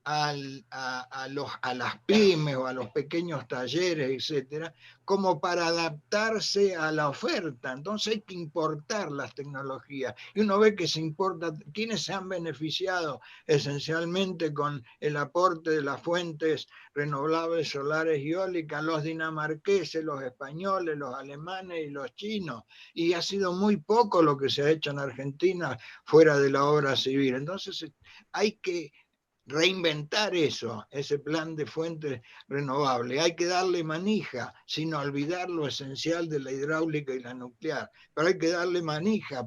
Speaker 3: a las pymes o a los pequeños talleres, etcétera, como para adaptarse a la oferta. Entonces hay que importar las tecnologías. Y uno ve que se importa, ¿quiénes se han beneficiado esencialmente con el aporte de las fuentes renovables solares y eólicas? Los dinamarqueses, los españoles, los alemanes y los chinos. Y ha sido muy poco lo que se ha hecho en Argentina fuera de la obra civil. Entonces hay que reinventar eso, ese plan de fuentes renovables. Hay que darle manija, sin olvidar lo esencial de la hidráulica y la nuclear. Pero hay que darle manija,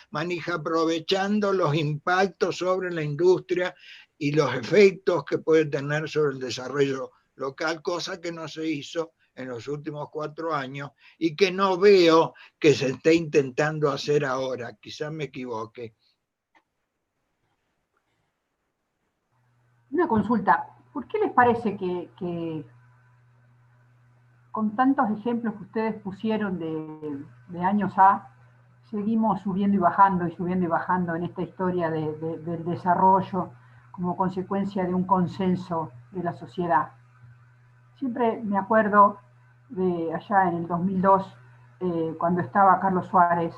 Speaker 3: manija aprovechando los impactos sobre la industria y los efectos que puede tener sobre el desarrollo local, cosa que no se hizo en los últimos 4 años y que no veo que se esté intentando hacer ahora. Quizás me equivoque.
Speaker 1: Una consulta, ¿por qué les parece que con tantos ejemplos que ustedes pusieron de años A, seguimos subiendo y bajando en esta historia del desarrollo como consecuencia de un consenso de la sociedad? Siempre me acuerdo de allá en el 2002, cuando estaba Carlos Suárez,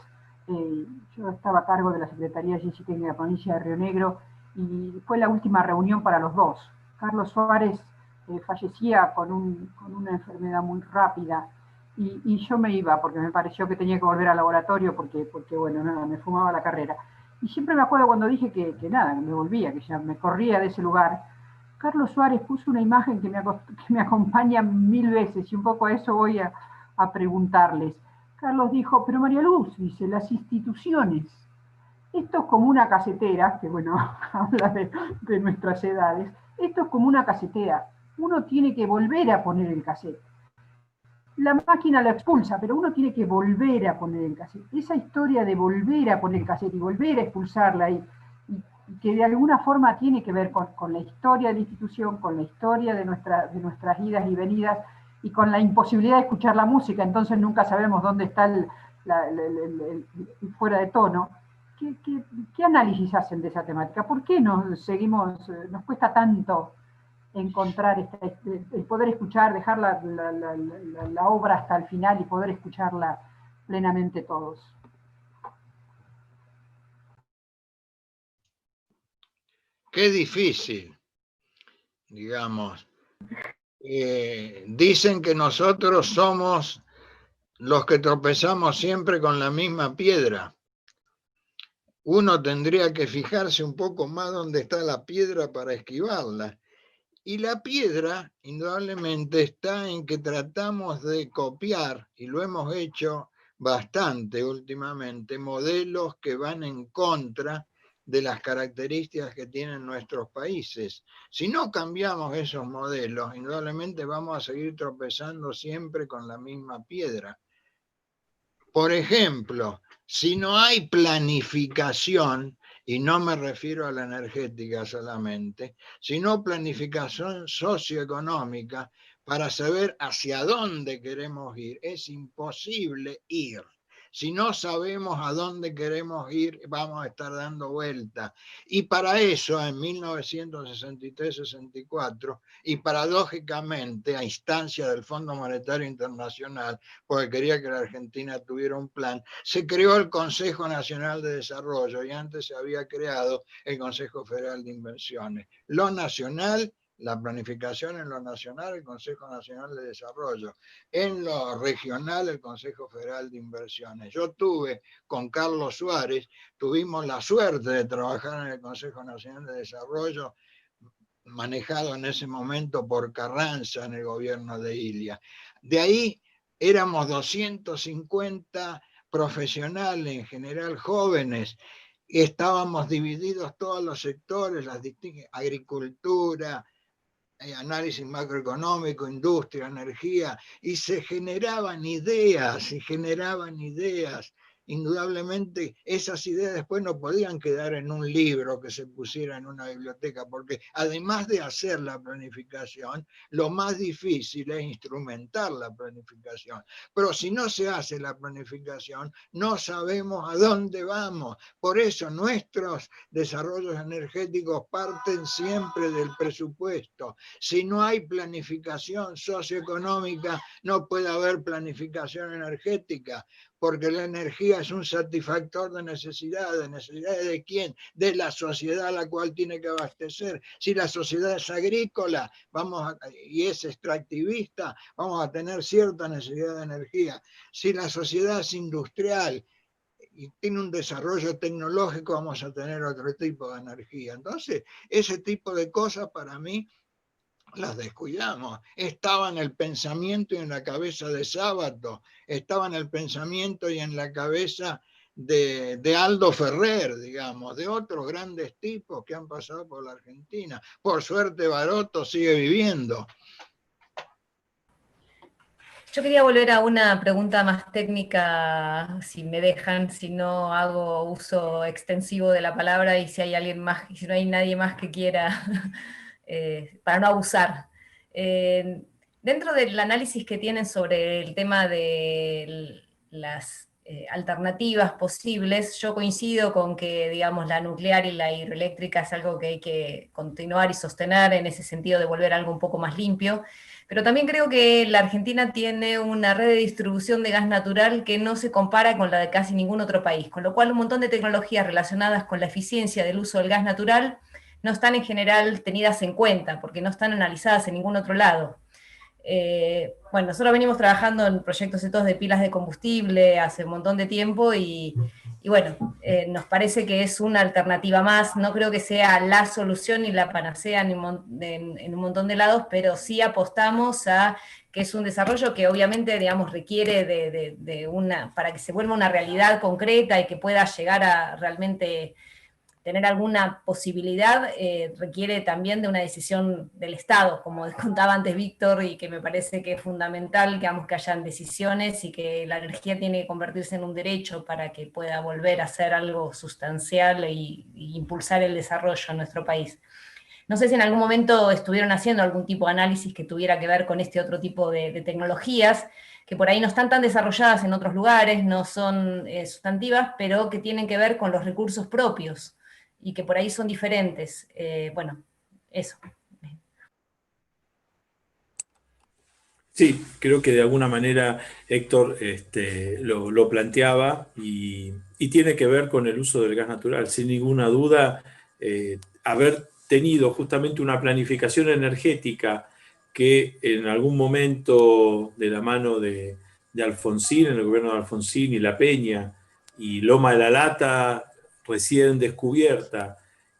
Speaker 1: yo estaba a cargo de la Secretaría de Ciencia y Técnica de la provincia de Río Negro, y fue la última reunión para los dos. Carlos Suárez fallecía con una enfermedad muy rápida, y yo me iba porque me pareció que tenía que volver al laboratorio porque bueno, nada, me fumaba la carrera. Y siempre me acuerdo cuando dije que nada, que me volvía, que ya me corría de ese lugar. Carlos Suárez puso una imagen que me acompaña 1000 veces, y un poco a eso voy a preguntarles. Carlos dijo, pero María Luz, dice, las instituciones, esto es como una casetera, que bueno, habla de nuestras edades, esto es como una casetera, uno tiene que volver a poner el cassette. La máquina la expulsa, pero uno tiene que volver a poner el cassette. Esa historia de volver a poner el cassette y volver a expulsarla, y que de alguna forma tiene que ver con la historia de la institución, con la historia de nuestras idas y venidas, y con la imposibilidad de escuchar la música, entonces nunca sabemos dónde está el fuera de tono. ¿Qué análisis hacen de esa temática? ¿Por qué nos cuesta tanto encontrar el poder escuchar, dejar la obra hasta el final y poder escucharla plenamente todos?
Speaker 3: Qué difícil, digamos. Dicen que nosotros somos los que tropezamos siempre con la misma piedra. Uno tendría que fijarse un poco más dónde está la piedra para esquivarla. Y la piedra, indudablemente, está en que tratamos de copiar, y lo hemos hecho bastante últimamente, modelos que van en contra de las características que tienen nuestros países. Si no cambiamos esos modelos, indudablemente vamos a seguir tropezando siempre con la misma piedra. Por ejemplo, si no hay planificación, y no me refiero a la energética solamente, sino planificación socioeconómica para saber hacia dónde queremos ir, es imposible ir. Si no sabemos a dónde queremos ir, vamos a estar dando vueltas. Y para eso, en 1963-64, y paradójicamente, a instancia del Fondo Monetario Internacional, porque quería que la Argentina tuviera un plan, se creó el Consejo Nacional de Desarrollo, y antes se había creado el Consejo Federal de Inversiones. Lo nacional, la planificación en lo nacional, el Consejo Nacional de Desarrollo. En lo regional, el Consejo Federal de Inversiones. Yo tuve con Carlos Suárez, tuvimos la suerte de trabajar en el Consejo Nacional de Desarrollo, manejado en ese momento por Carranza en el gobierno de Ilia. De ahí éramos 250 profesionales, en general jóvenes, y estábamos divididos todos los sectores, agricultura, análisis macroeconómico, industria, energía, y se generaban ideas, Indudablemente esas ideas después no podían quedar en un libro que se pusiera en una biblioteca, porque además de hacer la planificación, lo más difícil es instrumentar la planificación. Pero si no se hace la planificación, no sabemos a dónde vamos. Por eso nuestros desarrollos energéticos parten siempre del presupuesto. Si no hay planificación socioeconómica, no puede haber planificación energética, porque la energía es un satisfactor de necesidades. ¿Necesidades de quién? De la sociedad a la cual tiene que abastecer. Si la sociedad es agrícola y es extractivista, vamos a tener cierta necesidad de energía. Si la sociedad es industrial y tiene un desarrollo tecnológico, vamos a tener otro tipo de energía. Entonces, ese tipo de cosas para mí las descuidamos. Estaba en el pensamiento y en la cabeza de Sábato, estaba en el pensamiento y en la cabeza de Aldo Ferrer, digamos, de otros grandes tipos que han pasado por la Argentina. Por suerte Baroto sigue viviendo.
Speaker 6: Yo quería volver a una pregunta más técnica, si me dejan, si no hago uso extensivo de la palabra y si hay alguien más, si no hay nadie más que quiera, para no abusar. Dentro del análisis que tienen sobre el tema de las alternativas posibles, yo coincido con que, digamos, la nuclear y la hidroeléctrica es algo que hay que continuar y sostener en ese sentido de volver a algo un poco más limpio. Pero también creo que la Argentina tiene una red de distribución de gas natural que no se compara con la de casi ningún otro país, con lo cual un montón de tecnologías relacionadas con la eficiencia del uso del gas natural no están en general tenidas en cuenta, porque no están analizadas en ningún otro lado. Bueno, nosotros venimos trabajando en proyectos estos de pilas de combustible hace un montón de tiempo y bueno, nos parece que es una alternativa más. No creo que sea la solución ni la panacea en un montón de lados, pero sí apostamos a que es un desarrollo que obviamente, digamos, requiere para que se vuelva una realidad concreta y que pueda llegar a realmente tener alguna posibilidad, requiere también de una decisión del Estado, como contaba antes Víctor, y que me parece que es fundamental que hayan decisiones y que la energía tiene que convertirse en un derecho para que pueda volver a ser algo sustancial y impulsar el desarrollo en nuestro país. No sé si en algún momento estuvieron haciendo algún tipo de análisis que tuviera que ver con este otro tipo de tecnologías, que por ahí no están tan desarrolladas en otros lugares, no son sustantivas, pero que tienen que ver con los recursos propios, y que por ahí son diferentes. Bueno, eso.
Speaker 4: Sí, creo que de alguna manera Héctor lo planteaba y tiene que ver con el uso del gas natural. Sin ninguna duda, haber tenido justamente una planificación energética que en algún momento de la mano de Alfonsín, en el gobierno de Alfonsín y La Peña, y Loma de la Lata recién descubierta,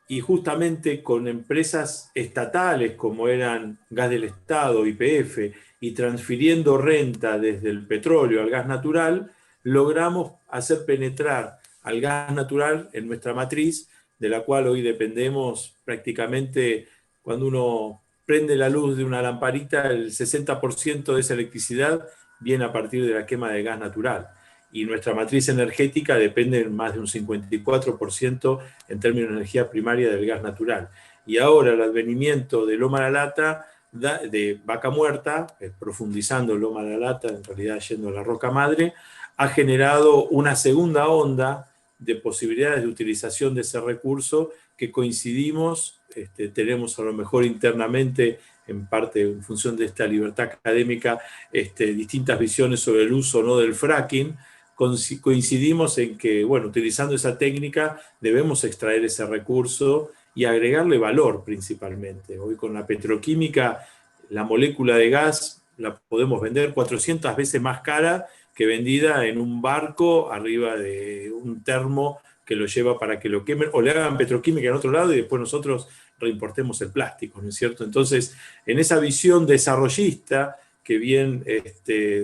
Speaker 4: y justamente con empresas estatales como eran Gas del Estado, YPF, y transfiriendo renta desde el petróleo al gas natural, logramos hacer penetrar al gas natural en nuestra matriz, de la cual hoy dependemos prácticamente. Cuando uno prende la luz de una lamparita, el 60% de esa electricidad viene a partir de la quema de gas natural. Y nuestra matriz energética depende en más de un 54% en términos de energía primaria del gas natural. Y ahora el advenimiento de Loma de la Lata, de Vaca Muerta, profundizando Loma de la Lata, en realidad yendo a la Roca Madre, ha generado una segunda onda de posibilidades de utilización de ese recurso que coincidimos, tenemos a lo mejor internamente, en parte en función de esta libertad académica, distintas visiones sobre el uso o no del fracking. Coincidimos en que, bueno, utilizando esa técnica debemos extraer ese recurso y agregarle valor principalmente. Hoy con la petroquímica, la molécula de gas la podemos vender 400 veces más cara que vendida en un barco arriba de un termo que lo lleva para que lo quemen, o le hagan petroquímica en otro lado y después nosotros reimportemos el plástico, ¿no es cierto? Entonces, en esa visión desarrollista que bien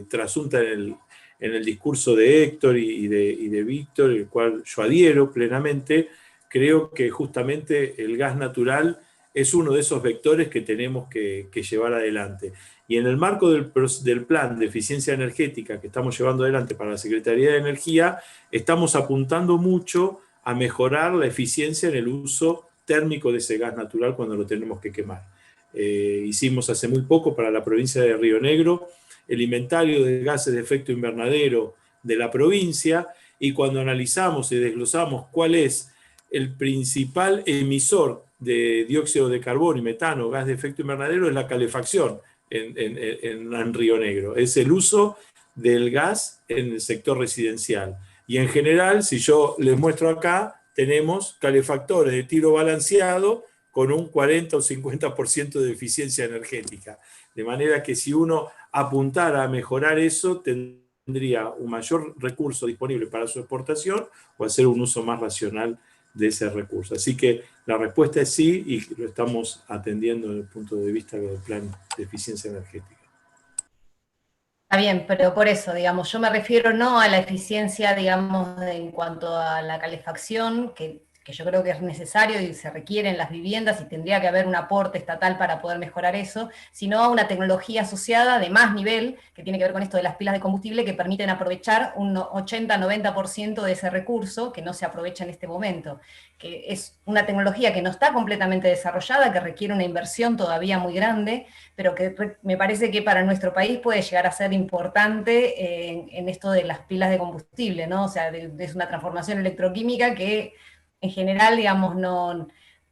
Speaker 4: trasunta en el discurso de Héctor y de Víctor, el cual yo adhiero plenamente, creo que justamente el gas natural es uno de esos vectores que tenemos que llevar adelante. Y en el marco del plan de eficiencia energética que estamos llevando adelante para la Secretaría de Energía, estamos apuntando mucho a mejorar la eficiencia en el uso térmico de ese gas natural cuando lo tenemos que quemar. Hicimos hace muy poco para la provincia de Río Negro el inventario de gases de efecto invernadero de la provincia, y cuando analizamos y desglosamos cuál es el principal emisor de dióxido de carbono y metano, gas de efecto invernadero, es la calefacción en Río Negro. Es el uso del gas en el sector residencial. Y en general, si yo les muestro acá, tenemos calefactores de tiro balanceado con un 40 o 50% de eficiencia energética. De manera que si uno apuntara a mejorar eso, tendría tendría un mayor recurso disponible para su exportación o hacer un uso más racional de ese recurso. Así que la respuesta es sí, y lo estamos atendiendo desde el punto de vista del plan de eficiencia energética.
Speaker 6: Está bien, pero por eso, digamos, yo me refiero no a la eficiencia, digamos, en cuanto a la calefacción, que yo creo que es necesario y se requiere en las viviendas y tendría que haber un aporte estatal para poder mejorar eso, sino a una tecnología asociada de más nivel, que tiene que ver con esto de las pilas de combustible, que permiten aprovechar un 80-90% de ese recurso que no se aprovecha en este momento, que es una tecnología que no está completamente desarrollada, que requiere una inversión todavía muy grande, pero que me parece que para nuestro país puede llegar a ser importante en esto de las pilas de combustible, ¿no? O sea, es una transformación electroquímica que en general, digamos,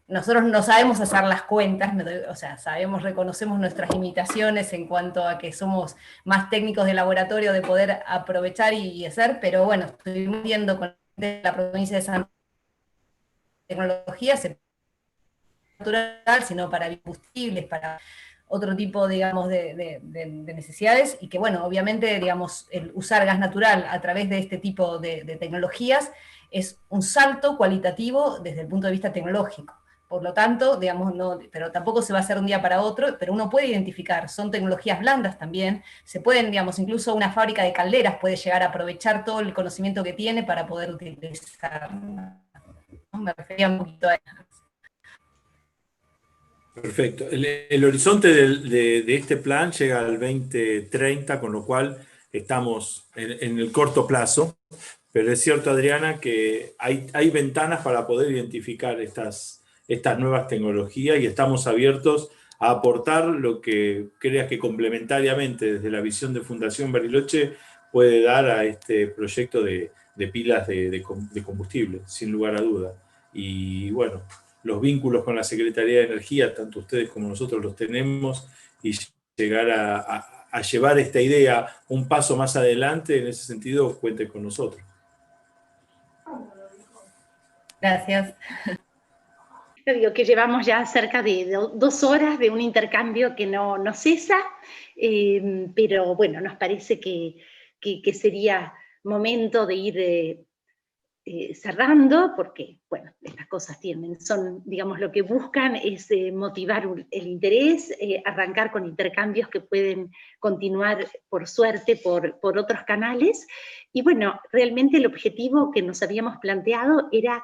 Speaker 6: nosotros no sabemos hacer las cuentas, o sea, reconocemos nuestras limitaciones en cuanto a que somos más técnicos de laboratorio de poder aprovechar y hacer, pero bueno, estuvimos viendo con la provincia de San tecnología natural, sino para combustibles, para otro tipo, digamos, de necesidades, y que, bueno, obviamente, digamos, el usar gas natural a través de este tipo de tecnologías es un salto cualitativo desde el punto de vista tecnológico. Por lo tanto, digamos, no, pero tampoco se va a hacer de un día para otro, pero uno puede identificar, son tecnologías blandas también, se pueden, digamos, incluso una fábrica de calderas puede llegar a aprovechar todo el conocimiento que tiene para poder utilizar. Me refería un poquito a eso.
Speaker 4: Perfecto. El horizonte de este plan llega al 2030, con lo cual estamos en el corto plazo, pero es cierto, Adriana, que hay ventanas para poder identificar estas nuevas tecnologías y estamos abiertos a aportar lo que creas que complementariamente desde la visión de Fundación Bariloche puede dar a este proyecto de pilas de combustible, sin lugar a duda. Y bueno, los vínculos con la Secretaría de Energía, tanto ustedes como nosotros los tenemos, y llegar a llevar esta idea un paso más adelante, en ese sentido, cuente con nosotros.
Speaker 6: Gracias.
Speaker 2: Yo digo que llevamos ya cerca de 2 horas de un intercambio que no cesa, pero bueno, nos parece que sería momento de ir cerrando, porque, bueno, estas cosas son, digamos, lo que buscan es motivar el interés, arrancar con intercambios que pueden continuar, por suerte, por otros canales, y bueno, realmente el objetivo que nos habíamos planteado era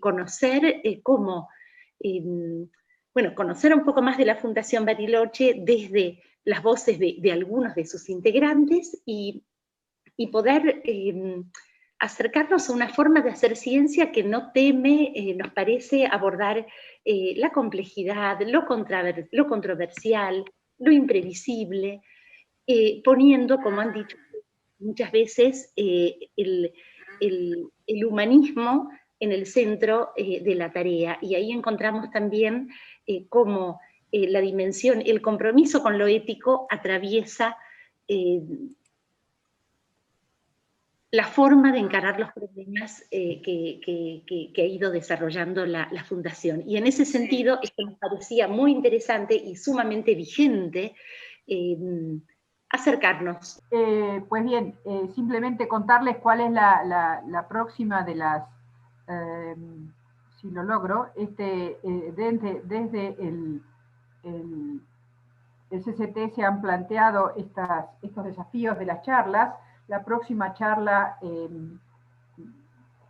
Speaker 2: conocer cómo, bueno, conocer un poco más de la Fundación Bariloche desde las voces de algunos de sus integrantes y poder acercarnos a una forma de hacer ciencia que no teme, nos parece, abordar la complejidad, lo controversial, lo imprevisible, poniendo, como han dicho muchas veces, el humanismo en el centro de la tarea. Y ahí encontramos también cómo la dimensión, el compromiso con lo ético atraviesa la forma de encarar los problemas que ha ido desarrollando la Fundación. Y en ese sentido, esto nos parecía muy interesante y sumamente vigente acercarnos.
Speaker 1: Pues bien, simplemente contarles cuál es la próxima de las, si lo logro, desde el CCT se han planteado estos desafíos de las charlas. La próxima charla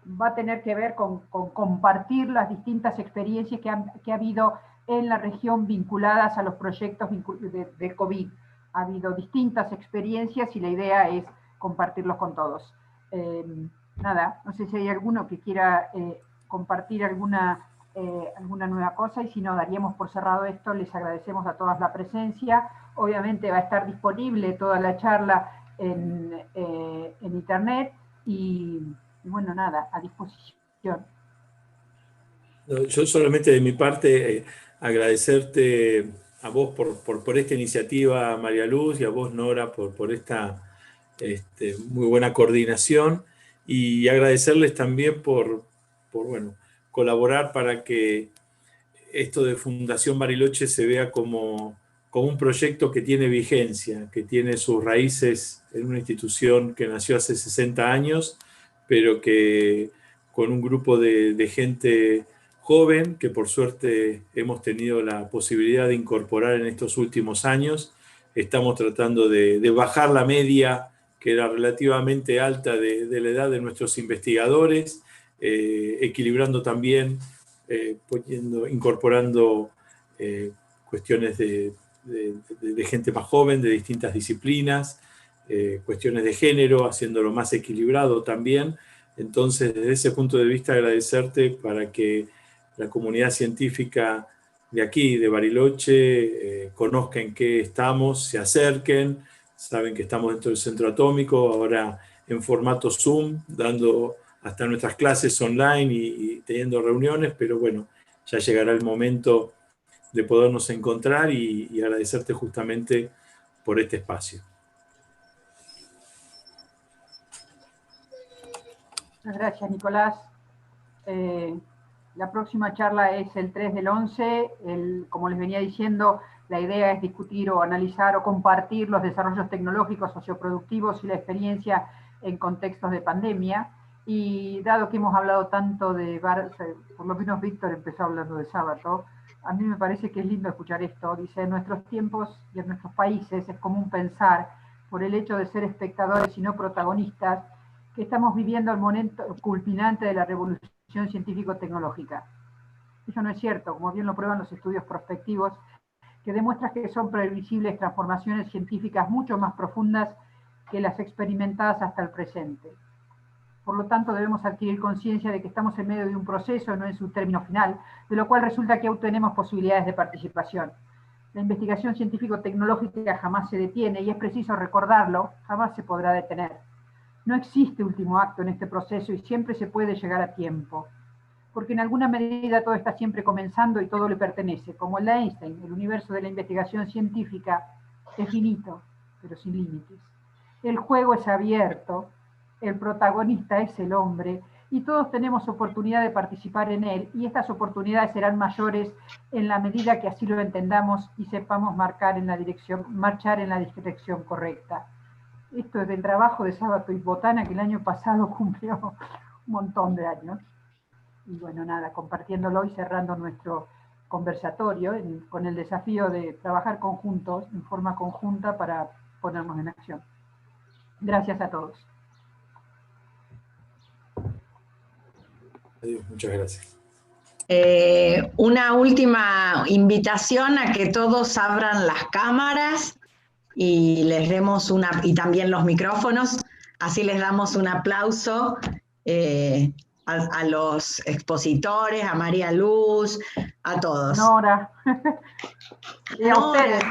Speaker 1: va a tener que ver con compartir las distintas experiencias que ha habido en la región vinculadas a los proyectos de COVID. Ha habido distintas experiencias y la idea es compartirlos con todos. Nada, no sé si hay alguno que quiera compartir alguna nueva cosa, y si no, daríamos por cerrado esto. Les agradecemos a todas la presencia. Obviamente va a estar disponible toda la charla en internet y bueno, nada, a disposición.
Speaker 4: Yo solamente de mi parte agradecerte a vos por esta iniciativa, María Luz, y a vos, Nora, por esta muy buena coordinación, y agradecerles también por bueno, colaborar para que esto de Fundación Bariloche se vea como como un proyecto que tiene vigencia, que tiene sus raíces en una institución que nació hace 60 años, pero que con un grupo de gente joven, que por suerte hemos tenido la posibilidad de incorporar en estos últimos años, estamos tratando de bajar la media, que era relativamente alta de la edad de nuestros investigadores, equilibrando también, incorporando cuestiones de gente más joven, de distintas disciplinas, cuestiones de género, haciéndolo más equilibrado también. Entonces, desde ese punto de vista, agradecerte para que la comunidad científica de aquí, de Bariloche, conozca en qué estamos, se acerquen, saben que estamos dentro del centro atómico, ahora en formato Zoom, dando hasta nuestras clases online y teniendo reuniones, pero bueno, ya llegará el momento de podernos encontrar y agradecerte justamente por este espacio.
Speaker 1: Muchas gracias, Nicolás. La próxima charla es el 3 del 11. Como les venía diciendo, la idea es discutir o analizar o compartir los desarrollos tecnológicos, socioproductivos y la experiencia en contextos de pandemia. Y dado que hemos hablado tanto por lo menos Víctor empezó hablando de sábado, a mí me parece que es lindo escuchar esto. Dice, en nuestros tiempos y en nuestros países es común pensar, por el hecho de ser espectadores y no protagonistas, que estamos viviendo el momento culminante de la revolución científico-tecnológica. Eso no es cierto, como bien lo prueban los estudios prospectivos, que demuestran que son previsibles transformaciones científicas mucho más profundas que las experimentadas hasta el presente. Por lo tanto, debemos adquirir conciencia de que estamos en medio de un proceso, no en su término final, de lo cual resulta que aún tenemos posibilidades de participación. La investigación científico-tecnológica jamás se detiene, y es preciso recordarlo, jamás se podrá detener. No existe último acto en este proceso y siempre se puede llegar a tiempo, porque en alguna medida todo está siempre comenzando y todo le pertenece. Como el de Einstein, el universo de la investigación científica es finito, pero sin límites. El juego es abierto, el protagonista es el hombre, y todos tenemos oportunidad de participar en él, y estas oportunidades serán mayores en la medida que así lo entendamos y sepamos marchar en la dirección correcta. Esto es del trabajo de Sábato y Botana, que el año pasado cumplió un montón de años. Y bueno, nada, compartiéndolo y cerrando nuestro conversatorio con el desafío de trabajar conjuntos, en forma conjunta, para ponernos en acción. Gracias a todos.
Speaker 4: Adiós, muchas gracias.
Speaker 7: Una última invitación a que todos abran las cámaras y les demos y también los micrófonos, así les damos un aplauso a los expositores, a María Luz, a todos.
Speaker 1: Nora. Y a ustedes,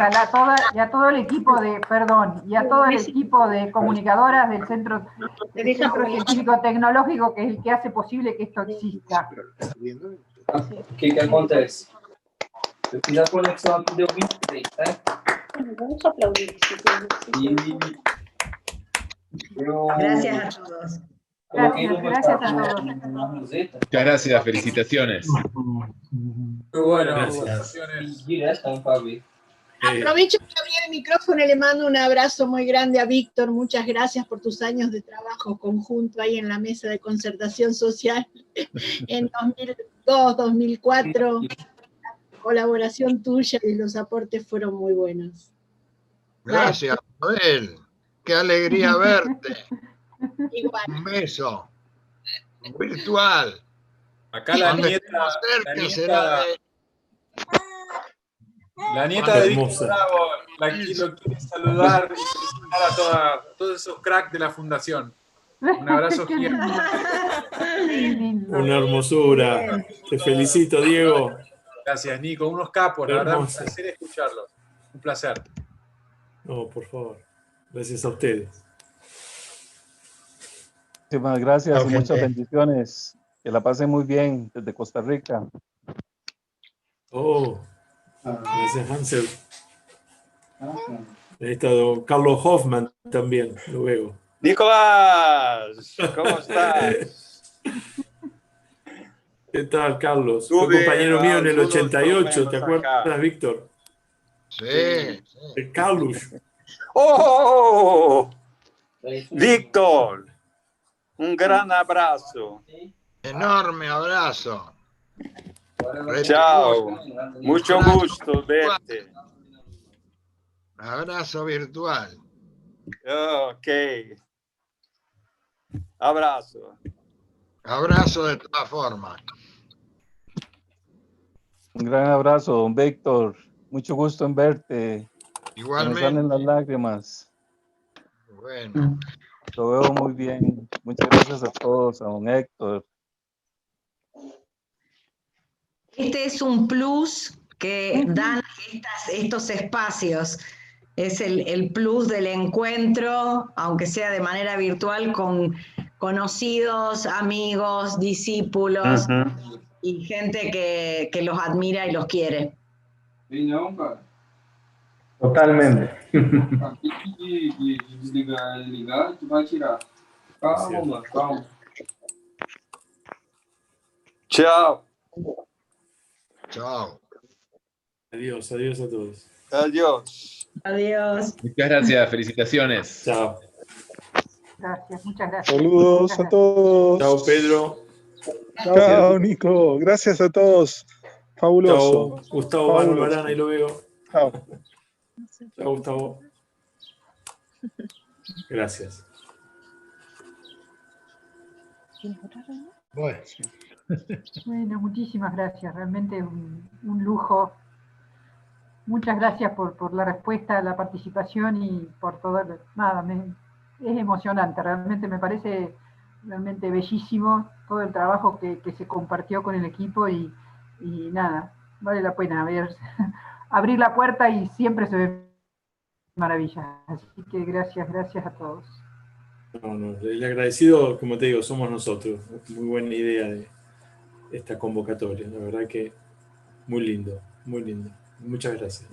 Speaker 1: y a todo el equipo el equipo de comunicadoras del Centro Científico Tecnológico, que es el que hace posible que esto exista.
Speaker 8: O que acontece? Eu fiz a conexão aqui, deu 23, tá?
Speaker 2: Vamos aplaudir.
Speaker 7: Gracias a todos.
Speaker 1: Gracias a todos.
Speaker 9: Muchas gracias, felicitaciones.
Speaker 8: Muy bueno, felicitaciones.
Speaker 10: Aprovecho para abrir el micrófono y le mando un abrazo muy grande a Víctor. Muchas gracias por tus años de trabajo conjunto ahí en la Mesa de Concertación Social en 2002, 2004. La colaboración tuya y los aportes fueron muy buenos.
Speaker 3: Gracias, Noel. Qué alegría verte.
Speaker 10: Igual.
Speaker 3: Un beso virtual.
Speaker 8: Acá la nieta de Víctor Bravo, lo quiere saludar y felicitar a todos esos cracks de la fundación. Un abrazo gigante.
Speaker 4: Una hermosura. Te felicito, Diego.
Speaker 8: Gracias, Nico. Unos capos, la verdad, un placer escucharlos. Un placer.
Speaker 4: No, por favor. Gracias a ustedes.
Speaker 11: Muchísimas gracias y muchas bendiciones. Que la pasen muy bien desde Costa Rica.
Speaker 4: Oh, gracias, Hansel. Ahí está Carlos Hoffman también, luego.
Speaker 12: Nicolás, ¿cómo estás?
Speaker 4: ¿Qué tal, Carlos? Fue compañero mío en el 88, ¿te acuerdas, Víctor?
Speaker 3: Sí.
Speaker 4: Carlos.
Speaker 12: ¡Oh! Víctor, un gran abrazo.
Speaker 3: Enorme abrazo.
Speaker 12: Chao. Mucho gusto verte.
Speaker 3: Abrazo virtual.
Speaker 12: Ok. Abrazo.
Speaker 3: Abrazo de todas formas.
Speaker 11: Un gran abrazo, don Víctor. Mucho gusto en verte.
Speaker 3: Igualmente.
Speaker 11: Se me salen las lágrimas.
Speaker 3: Bueno.
Speaker 11: Lo veo muy bien. Muchas gracias a todos, a don Héctor.
Speaker 7: Este es un plus que dan estos espacios. Es el plus del encuentro, aunque sea de manera virtual, con conocidos, amigos, discípulos y gente que los admira y los quiere.
Speaker 13: Totalmente.
Speaker 12: Chao.
Speaker 3: Chao.
Speaker 4: Adiós, adiós a todos.
Speaker 12: Adiós.
Speaker 7: Adiós.
Speaker 9: Muchas gracias, felicitaciones.
Speaker 4: Chao.
Speaker 1: Gracias, muchas gracias.
Speaker 14: Saludos a todos.
Speaker 4: Chao, Pedro.
Speaker 14: Chao, Nico. Gracias a todos. Fabuloso.
Speaker 4: Chao, Gustavo Barbarán, ahí lo veo.
Speaker 14: Chao.
Speaker 4: Chao, Gustavo. Gracias.
Speaker 1: Bueno, muchísimas gracias. Realmente un lujo. Muchas gracias por la respuesta, la participación y por todo. Nada, es emocionante. Realmente me parece realmente bellísimo todo el trabajo que se compartió con el equipo y nada, vale la pena abrir la puerta y siempre se ve maravilla. Así que gracias a todos.
Speaker 4: No, el agradecido, como te digo, somos nosotros. Muy buena idea de esta convocatoria. La verdad que muy lindo, muy lindo. Muchas gracias.